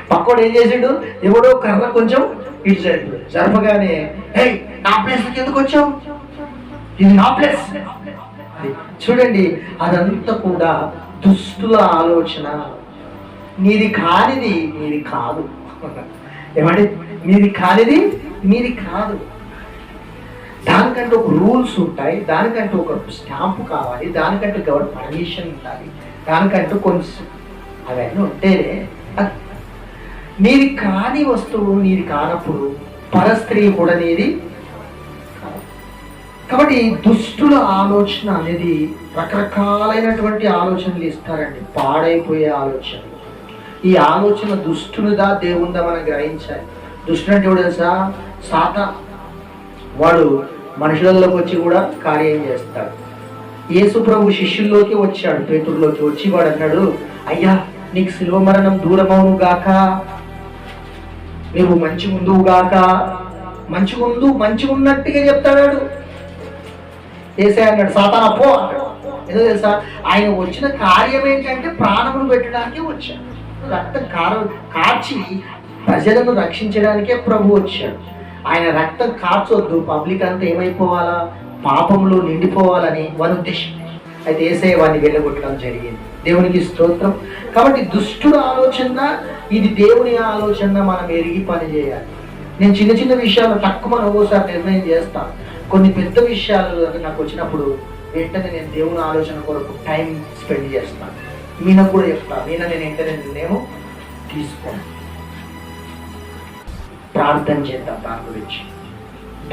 పక్కోడు ఏం చేసాడు, ఎవడో కర్ర కొంచెం ఇటు జరిగింది. జరపగానే హే నా ప్లేస్కి ఎందుకు వచ్చావు, ఇది నా ప్లేస్. చూడండి, అదంతా కూడా దుష్టుల ఆలోచన. నీది కానిది నీది కాదు. ఏమంటే నీది కానిది నీది కాదు. దానికంటే ఒక రూల్స్ ఉంటాయి, దానికంటే ఒక స్టాంపు కావాలి, దానికంటే గవర్నమెంట్ పర్మిషన్ ఉండాలి, దానికంటూ కొంచెం అవన్నీ ఉంటేనే నీది కాని వస్తువు నీది కానప్పుడు పరస్త్రీ కూడా నీది కాదు. కాబట్టి దుష్టుల ఆలోచన అనేది రకరకాలైనటువంటి ఆలోచనలు ఇస్తారండి, పాడైపోయే ఆలోచనలు. ఈ ఆలోచన దుష్టునిదా దేవుందా మనం గ్రహించాలి. దుష్టుడు అంటే ఎవడు తెలుసా? సాతాను. వాడు మనుషులలోకి వచ్చి కూడా కార్యం చేస్తాడు. యేసు ప్రభు శిష్యుల్లోకి వచ్చాడు, పేతురులోకి వచ్చి వాడు అన్నాడు, అయ్యా నీకు శిలువ మరణం దూరమవును గాక, నువ్వు మంచి ముందువు గాక. మంచి ఉన్నట్టుగా చెప్తాడు. యేసయ్య అన్నాడు, సాతానా పో అన్నాడు. ఏదో తెలుసా, ఆయన వచ్చిన కార్యం ఏంటంటే ప్రాణమును పెట్టడానికి వచ్చాడు. రక్తం కార్చి ప్రజలను రక్షించడానికే ప్రభు వచ్చాడు. ఆయన రక్తం కార్చొద్దు, పబ్లిక్ అంతా ఏమైపోవాలా, పాపంలో నిండిపోవాలని వారి ఉద్దేశం. అయితే యేసయ్య వాడిని వెళ్ళగొట్టడం జరిగింది. దేవునికి స్తోత్రం. కాబట్టి దుష్టుడు ఆలోచన ఇది దేవుని ఆలోచన మనం ఎరిగి పని చేయాలి. నేను చిన్న చిన్న విషయాలు తక్కువ ఒక్కోసారి నిర్ణయం చేస్తాను. కొన్ని పెద్ద విషయాలు నాకు వచ్చినప్పుడు వెంటనే నేను దేవుని ఆలోచన కొరకు టైం స్పెండ్ చేస్తాను. మీనకు కూడా చెప్తాను, నేను వెంటనే నిర్ణయం తీసుకోను. ప్రార్థన చేద్దాం దాని గురించి.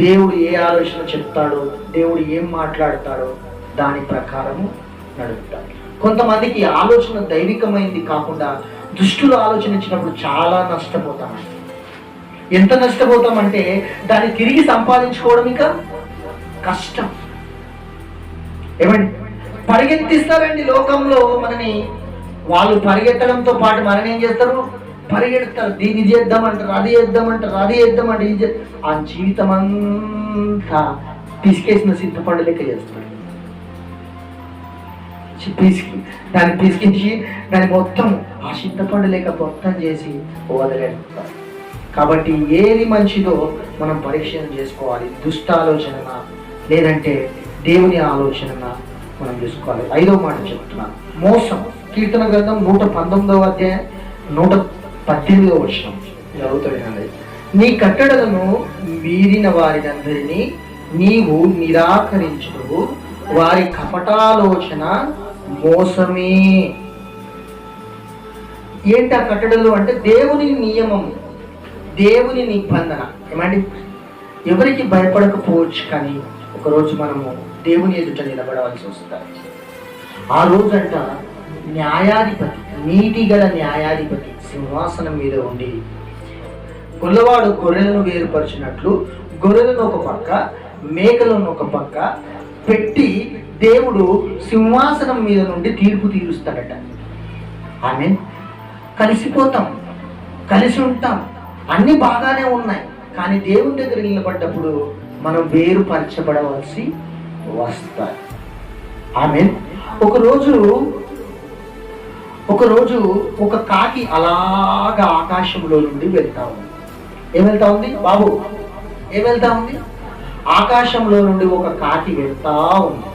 దేవుడు ఏ ఆలోచన చెప్తాడో, దేవుడు ఏం మాట్లాడతాడో దాని ప్రకారము నడుపుతాడు. కొంతమందికి ఆలోచన దైవికమైంది కాకుండా దుష్టులు ఆలోచన ఇచ్చినప్పుడు చాలా నష్టపోతామండి. ఎంత నష్టపోతామంటే దాన్ని తిరిగి సంపాదించుకోవడం ఇంకా కష్టం. ఏమండి, పరిగెత్తిస్తారండి లోకంలో మనని. వాళ్ళు పరిగెత్తడంతో పాటు మనని ఏం చేస్తారు, పరిగెడతారు. దీన్ని చేద్దామంటారు, అది చేద్దామంటారు, ఇది ఆ జీవితం అంతా పిసికేసిన చింతపండు లెక్క చేస్తారు. దాన్ని పిసికించి దాన్ని మొత్తం ఆ చింతపండు లెక్క మొత్తం చేసి వదిలేస్తారు. కాబట్టి ఏది మంచిదో మనం పరీక్షణ చేసుకోవాలి. దుష్ట ఆలోచన లేదంటే దేవుని ఆలోచన మనం చూసుకోవాలి. 5వ మాట చెప్తున్నాను, మోసం. కీర్తన గ్రంథం 119వ అధ్యాయం 118వ వచనం చదువుతాడు. నీ కట్టడలను మీరిన వారినందరినీ నీవు నిరాకరించును, వారి కపటాలోచన మోసమే. ఏంటి ఆ కట్టడలు అంటే దేవుని నియమం, దేవుని నిబంధన. ఏమండి, ఎవరికి భయపడకపోవచ్చు, కానీ ఒకరోజు మనము దేవుని ఎదుట నిలబడవలసి వస్తుంది. ఆ రోజంట న్యాయాధిపతి, నీతి గల న్యాయాధిపతి సింహాసనం మీద ఉండి గొల్లవాడు గొర్రెలను వేరుపరిచినట్లు గొర్రెలను ఒక పక్క, మేకలను ఒక పక్క పెట్టి దేవుడు సింహాసనం మీద నుండి తీర్పు తీరుస్తాడట. ఆమె కలిసిపోతాం. కలిసి ఉంటాం, అన్నీ బాగానే ఉన్నాయి. కానీ దేవుని దగ్గర నిలబడ్డప్పుడు మనం వేరుపరచబడవలసి వస్తాయి. ఆమేన్. ఒకరోజు ఒక కాకి అలాగా ఆకాశంలో నుండి వెళ్తా ఉంది. ఏం వెళ్తా ఉంది బాబు? ఏం వెళ్తా ఉంది? ఆకాశంలో నుండి ఒక కాకి వెళ్తా ఉంది.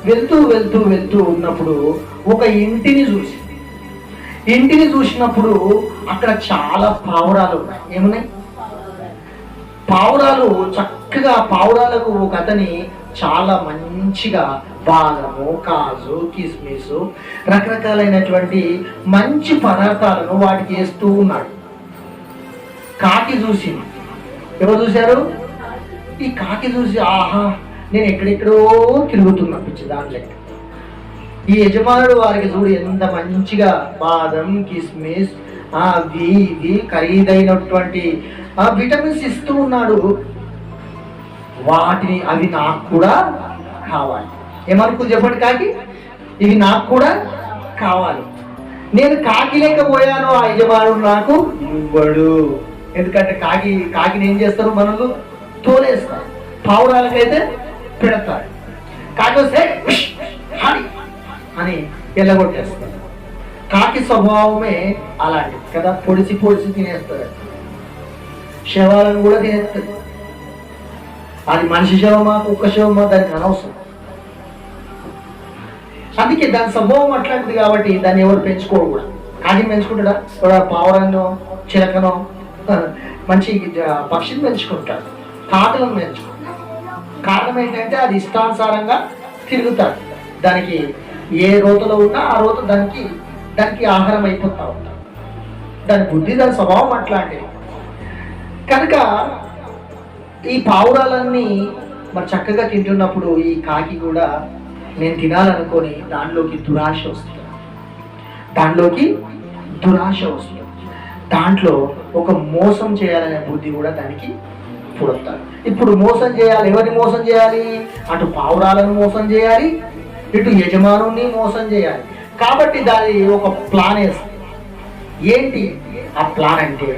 వెళ్తూ ఉన్నప్పుడు ఒక ఇంటిని చూసినప్పుడు అక్కడ చాలా పావురాలు ఉన్నాయి. ఏమున్నాయి? పావురాలు చక్కగా, పావురాలకు ఒక అతని చాలా మంచిగా బాదము, కాజు, కిస్మిస్, రకరకాలైనటువంటి మంచి పదార్థాలను వాటికి వేస్తూ ఉన్నాడు. కాకి చూసింది. ఎవరు చూశారు? ఈ కాకి చూసి, ఆహా, నేను ఎక్కడెక్కడో తిరుగుతున్నా పిచ్చి దాంట్లో. ఈ యజమానుడు వారికి చూడు ఎంత మంచిగా బాదం, కిస్మిస్, అవి ఇవి ఖరీదైనటువంటి విటమిన్స్ ఇస్తూ ఉన్నాడు. అవి నాకు కూడా కావాలి. ఏమనుకుంది చెప్పండి కాకి? ఇవి నాకు కూడా కావాలి. నేను కాకి లేకపోయాను, ఆ యజమానుడు నాకు ఇవ్వడు. ఎందుకంటే కాకిని ఏం చేస్తారు? మనలు తోలేస్తారు, పావురాలకైతే పెడతారు. కాకి వస్తే అని ఎల్లగొట్టేస్తారు. కాకి స్వభావమే అలాంటిది కదా, పొడిచి తినేస్తారు. శవాలను కూడా తినేస్తుంది. అది మనిషి శవమా, కుక్క శవమా, దానికి అనవసరం. అందుకే దాని స్వభావం అట్లాంటిది కాబట్టి దాన్ని ఎవరు పెంచుకోరు కూడా. కాకిని పెంచుకుంటాడా? పావురాన్నో, చిలకనో, మంచి పక్షిని పెంచుకుంటాడు, కాకులను పెంచుకుంటాడు. కారణం ఏంటంటే అది ఇష్టానుసారంగా తిరుగుతాడు. దానికి ఏ రోతలో ఉన్నా ఆ రోత దానికి ఆహారం అయిపోతూ ఉంటాడు. దాని బుద్ధి, దాని స్వభావం అట్లాంటిది. కనుక ఈ పావురాలన్నీ మరి చక్కగా తింటున్నప్పుడు ఈ కాకి కూడా నేను తినాలనుకొని దాంట్లోకి దురాశ వస్తుంది. దాంట్లో ఒక మోసం చేయాలనే బుద్ధి కూడా దానికి పుడతారు. ఇప్పుడు మోసం చేయాలి. ఎవరిని మోసం చేయాలి? అటు పావురాలను మోసం చేయాలి, ఇటు యజమానుని మోసం చేయాలి. కాబట్టి దాని ఒక ప్లాన్ వేస్తుంది. ఏంటి ఆ ప్లాన్ అంటే,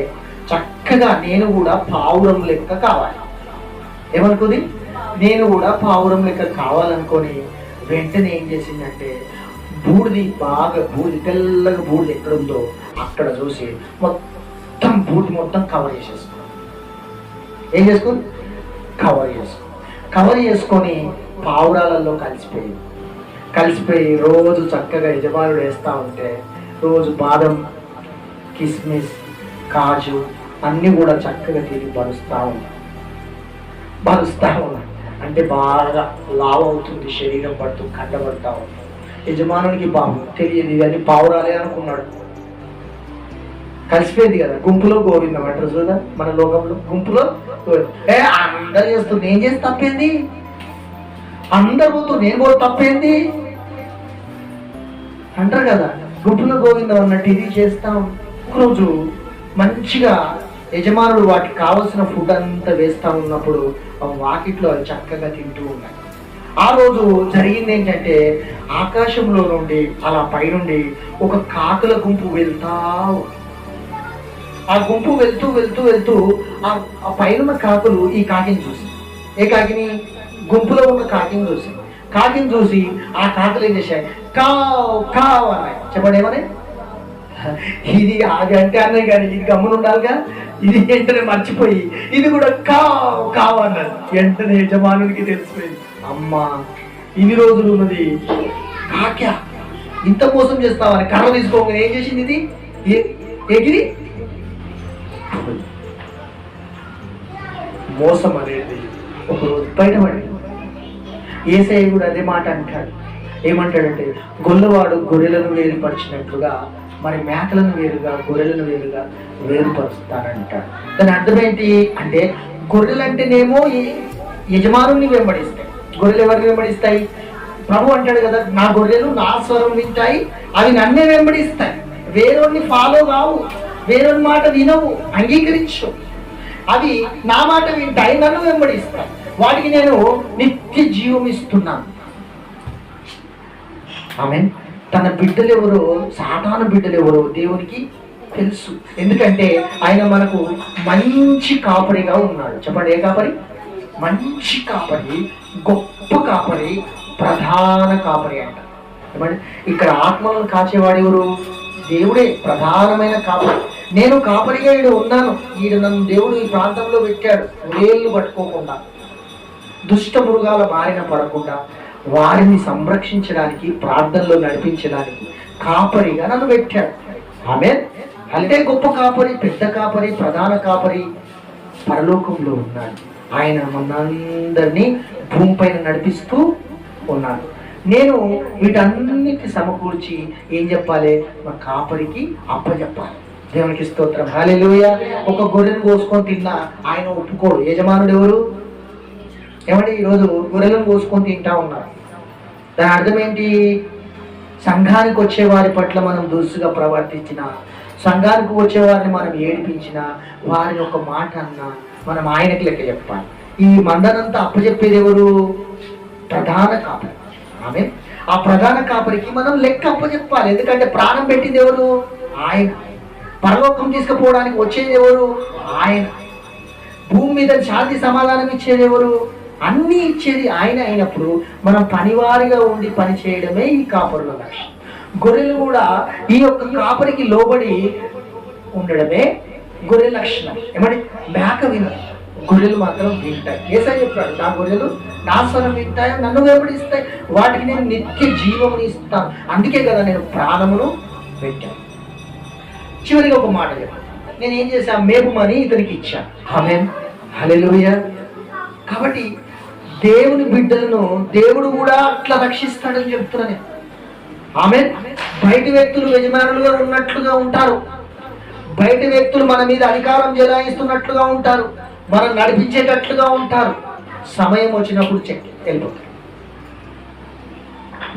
చక్కగా నేను కూడా పావురం లెక్క కావాలి. ఏమనుకుంది? నేను కూడా పావురం లెక్క కావాలనుకొని వెంటనే ఏం చేసిందంటే, బూడిది తెల్లగా బూడిది ఎక్కడుందో అక్కడ చూసి బూడిది మొత్తం కవర్ చేసేసుకుంది. ఏం చేసుకుంది? కవర్ చేసుకొని పావురాలలో కలిసిపోయి రోజు చక్కగా యజమానుడు వేస్తూ ఉంటే రోజు బాదం, కిస్మిస్, కాజు అన్నీ కూడా చక్కగా తిరిగి బరుస్తూ ఉన్నాడు. అంటే బాగా లావ్ అవుతుంది, శరీరం పడుతూ కండబడతా ఉంది. యజమానునికి తెలియదు ఇవన్నీ పావురాలే అనుకున్నాడు. కలిసిపోయింది కదా, గుంపులో గోవిందం అంటారు చూదా మన లోకంలో. గుంపులో అందరు చేస్తూ నేను చేసి తప్పేంది, అందరు పోతూ నేను కూడా తప్పేంది అంటారు కదా, గుంపులో గోవిందం అన్నట్టు ఇది చేస్తాం. ఒకరోజు మంచిగా యజమానుడు వాటికి కావలసిన ఫుడ్ అంతా వేస్తా ఉన్నప్పుడు వాకిట్లో అవి చక్కగా తింటూ ఉన్నాయి. ఆ రోజు జరిగింది ఏంటంటే, ఆకాశంలో నుండి అలా పైనుండి ఒక కాకుల గుంపు వెళ్తా, ఆ గుంపు వెళ్తూ ఆ పైన కాకులు ఈ కాకిని చూసి, ఏ కాకిని? గుంపులో ఉన్న కాకిని చూసి ఆ కాకులు ఏం చేశాయి? కావ్ అన్నాయి. చెప్పండి ఏమని? ఇది ఆగి అంటే అన్నాయి కానీ ఇది గమ్మున ఉండాలిగా. ఇది వెంటనే మర్చిపోయి ఇది కూడా కావన్నది. వెంటనే యజమానుడికి తెలిసిపోయింది, అమ్మా ఇన్ని రోజులు ఉన్నది కాక్యా, ఇంత మోసం చేస్తావని కర్ర తీసుకోగానే ఏం చేసింది? ఇది ఎగిరి మోసం అనేది ఒకరోజు బయటపడింది. యేసయ్య కూడా అదే మాట అంటాడు. ఏమంటాడంటే, గొల్లవాడు గొర్రెలను వేరుపరిచినట్లుగా మరి మేకలను వేరుగా గొర్రెలను వేరుపరుస్తానంటాడు. దాని అర్థం ఏంటి అంటే, గొర్రెలంటేనేమో యజమానుని వెంబడిస్తాయి. గొర్రెలు ఎవరిని వెంబడిస్తాయి? ప్రభు అంటాడు కదా, నా గొర్రెలు నా స్వరం వింటాయి, అవి నన్నే వెంబడిస్తాయి. వేరేని ఫాలో కావు, వేరే మాట వినవు, అంగీకరించు. అవి నా మాట వింటాయి, నన్ను వెంబడిస్తాయి. వాటికి నేను నిత్య జీవం ఇస్తున్నాను. ఆమేన్. తన బిడ్డలు ఎవరో, సాతాను బిడ్డలు ఎవరో దేవునికి తెలుసు. ఎందుకంటే ఆయన మనకు మంచి కాపరిగా ఉన్నాడు. చెప్పండి, ఏ కాపరి? మంచి కాపరి, గొప్ప కాపరి, ప్రధాన కాపరి అంట. చెప్పండి, ఇక్కడ ఆత్మలను కాచేవాడు ఎవరు? దేవుడే ప్రధానమైన కాపరి. నేను కాపరిగా ఈడు ఉన్నాను, ఈడు నన్ను దేవుడు ఈ ప్రాంతంలో పెట్టాడు. వేళ్ళు పట్టుకోకుండా, దుష్ట మృగాల బారిన పడకుండా, వారిని సంరక్షించడానికి, ప్రార్థనలో నడిపించడానికి కాపరిగా నన్ను పెట్టాడు. ఆమేన్. అంటే గొప్ప కాపరి, పెద్ద కాపరి, ప్రధాన కాపరి పరలోకంలో ఉన్నాడు. ఆయన మనందరినీ భూమిపైన నడిపిస్తూ ఉన్నాడు. నేను వీటన్నిటి సమకూర్చి ఏం చెప్పాలి? మా కాపరికి అప్పచెప్పాలి. దేవునికి స్తోత్రం, హల్లెలూయా. ఒక గొర్రెను కోసుకొని తిన్నా ఆయన ఒప్పుకోడు. యజమానుడు ఎవరు? ఏమంటే ఈరోజు గొర్రెలను కోసుకొని తింటా ఉన్నారు. దాని అర్థం ఏంటి? సంఘానికి వచ్చే వారి పట్ల మనం దురుసుగా ప్రవర్తించిన, సంఘానికి వచ్చే వారిని మనం ఏడిపించిన, వారిని ఒక మాట అన్నా మనం ఆయనకి లెక్క చెప్పాలి. ఈ మందనంతా అప్పచెప్పేది ఎవరు? ప్రధాన కాపరి. ఆమె ఆ ప్రధాన కాపరికి మనం లెక్క అప్పచెప్పాలి. ఎందుకంటే ప్రాణం పెట్టింది ఎవరు? ఆయన. పరలోకం తీసుకుపోవడానికి వచ్చేది ఎవరు? ఆయన. భూమి మీద శాంతి సమాధానం ఇచ్చేది ఎవరు? అన్నీ ఇచ్చేది ఆయన అయినప్పుడు మనం పనివారిగా ఉండి పని చేయడమే ఈ కాపరుల లక్ష్యం. గొర్రెలు కూడా ఈ యొక్క కాపరికి లోబడి ఉండడమే గొర్రె లక్షణం. ఏమంటే మేక వినదు, గొర్రెలు మాత్రం వింటాయి. యేసయ్య చెప్పాడు, నా గొర్రెలు నా స్వరం వింటాయి, నన్ను వెంబడిస్తాయి, వాటికి నేను నిత్య జీవముని ఇస్తాను. అందుకే కదా నేను ప్రాణమును పెట్టాను. చివరిగా ఒక మాట చెప్పాను, నేను ఏం చేశాను? మేపుమని ఇతనికి ఇచ్చాను. ఆమేన్, హల్లెలూయా. కాబట్టి దేవుని బిడ్డలను దేవుడు కూడా అట్లా రక్షిస్తాడని చెప్తున్నాను. ఆమేన్. బయట వ్యక్తులు యజమానులుగా ఉన్నట్లుగా ఉంటారు, బయట వ్యక్తులు మన మీద అధికారం చెలాయిస్తున్నట్లుగా ఉంటారు, మనం నడిపించేటట్లుగా ఉంటారు. సమయం వచ్చినప్పుడు వెళ్ళిపోతారు.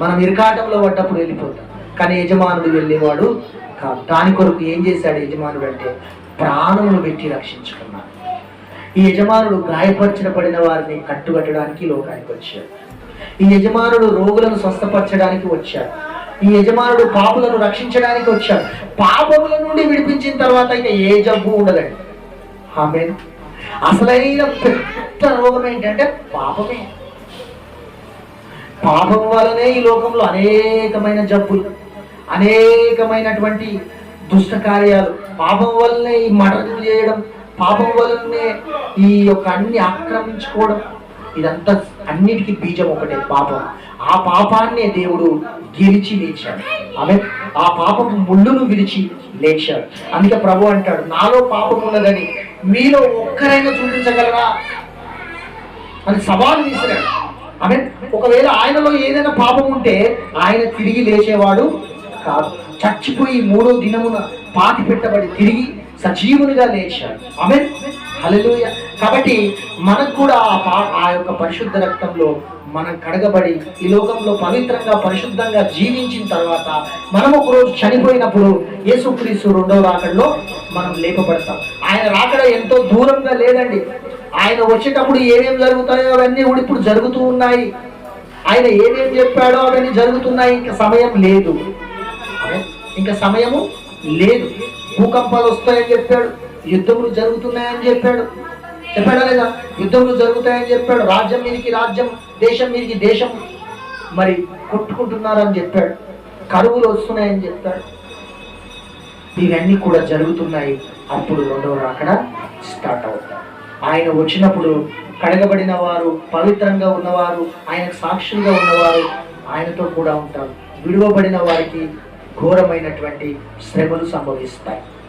మనం ఇరకాటంలో పడ్డప్పుడు వెళ్ళిపోతాం. కానీ యజమానుడు వెళ్ళేవాడు కాదు. దాని కొరకు ఏం చేశాడు యజమానుడు అంటే ప్రాణములు పెట్టి రక్షించుకున్నాడు. ఈ యజమానుడు గాయపరచబడిన వారిని కట్టుకట్టడానికి లోకానికి వచ్చాడు. ఈ యజమానుడు రోగులను స్వస్థపరచడానికి వచ్చాడు. ఈ యజమానుడు పాపులను రక్షించడానికి వచ్చాడు. పాపముల నుండి విడిపించిన తర్వాత ఇంకా ఏ జబ్బు ఉండదండి. ఆమేన్. అసలైన పెద్ద రోగం ఏంటంటే పాపమే. పాపం వలనే ఈ లోకంలో అనేకమైన జబ్బులు, అనేకమైనటువంటి దుష్ట కార్యాలు, పాపం వల్లనే ఈ మర్డర్లు చేయడం, పాపం వల్లనే ఈ యొక్క అన్ని ఆక్రమించుకోవడం, ఇదంతా అన్నిటికీ బీజం ఒకటే, పాపం. ఆ పాపాన్నే దేవుడు గెలిచి లేచాడు. ఆమె ఆ పాపం ముళ్ళును విరిచి లేచాడు. అందుకే ప్రభు అంటాడు, నాలో పాపం ఉన్నదని మీలో ఒక్కరైనా చూపించగలరా అని సవాలు విసిరాడు. ఆమె ఒకవేళ ఆయనలో ఏదైనా పాపం ఉంటే ఆయన తిరిగి లేచేవాడు కాదు. చచ్చిపోయి 3వ దినమున పాతి పెట్టబడి తిరిగి సజీవునిగా లేచాడు. ఆమేన్, హల్లెలూయా. కాబట్టి మనకు కూడా ఆ యొక్క పరిశుద్ధ రక్తంలో మనం కడగబడి ఈ లోకంలో పవిత్రంగా పరిశుద్ధంగా జీవించిన తర్వాత మనం ఒకరోజు చనిపోయినప్పుడు యేసుక్రీస్తు 2వ రాకడలో మనం లేపబడతాం. ఆయన రాకడ ఎంతో దూరంగా లేదండి. ఆయన వచ్చేటప్పుడు ఏమేం జరుగుతాయో అవన్నీ కూడా ఇప్పుడు జరుగుతూ ఉన్నాయి. ఆయన ఏమేం చెప్పాడో అవన్నీ జరుగుతున్నాయి. ఇంకా సమయం లేదు, ఇంకా సమయము లేదు. భూకంపాలు వస్తాయని చెప్పాడు, యుద్ధములు జరుగుతున్నాయని చెప్పాడు, చెప్పాడా లేదా? యుద్ధములు జరుగుతాయని చెప్పాడు. రాజ్యం మీదికి రాజ్యం, దేశం మీదికి దేశం మరి కొట్టుకుంటున్నారని చెప్పాడు. కరువులు వస్తున్నాయని చెప్పాడు. ఇవన్నీ కూడా జరుగుతున్నాయి. అప్పుడు 2వ రాకడ స్టార్ట్ అవుతాయి. ఆయన వచ్చినప్పుడు కడగబడిన వారు, పవిత్రంగా ఉన్నవారు, ఆయనకు సాక్షులుగా ఉన్నవారు ఆయనతో కూడా ఉంటారు. విడువబడిన వారికి ఘోరమైనటువంటి శ్రమలు సంభవిస్తాయి.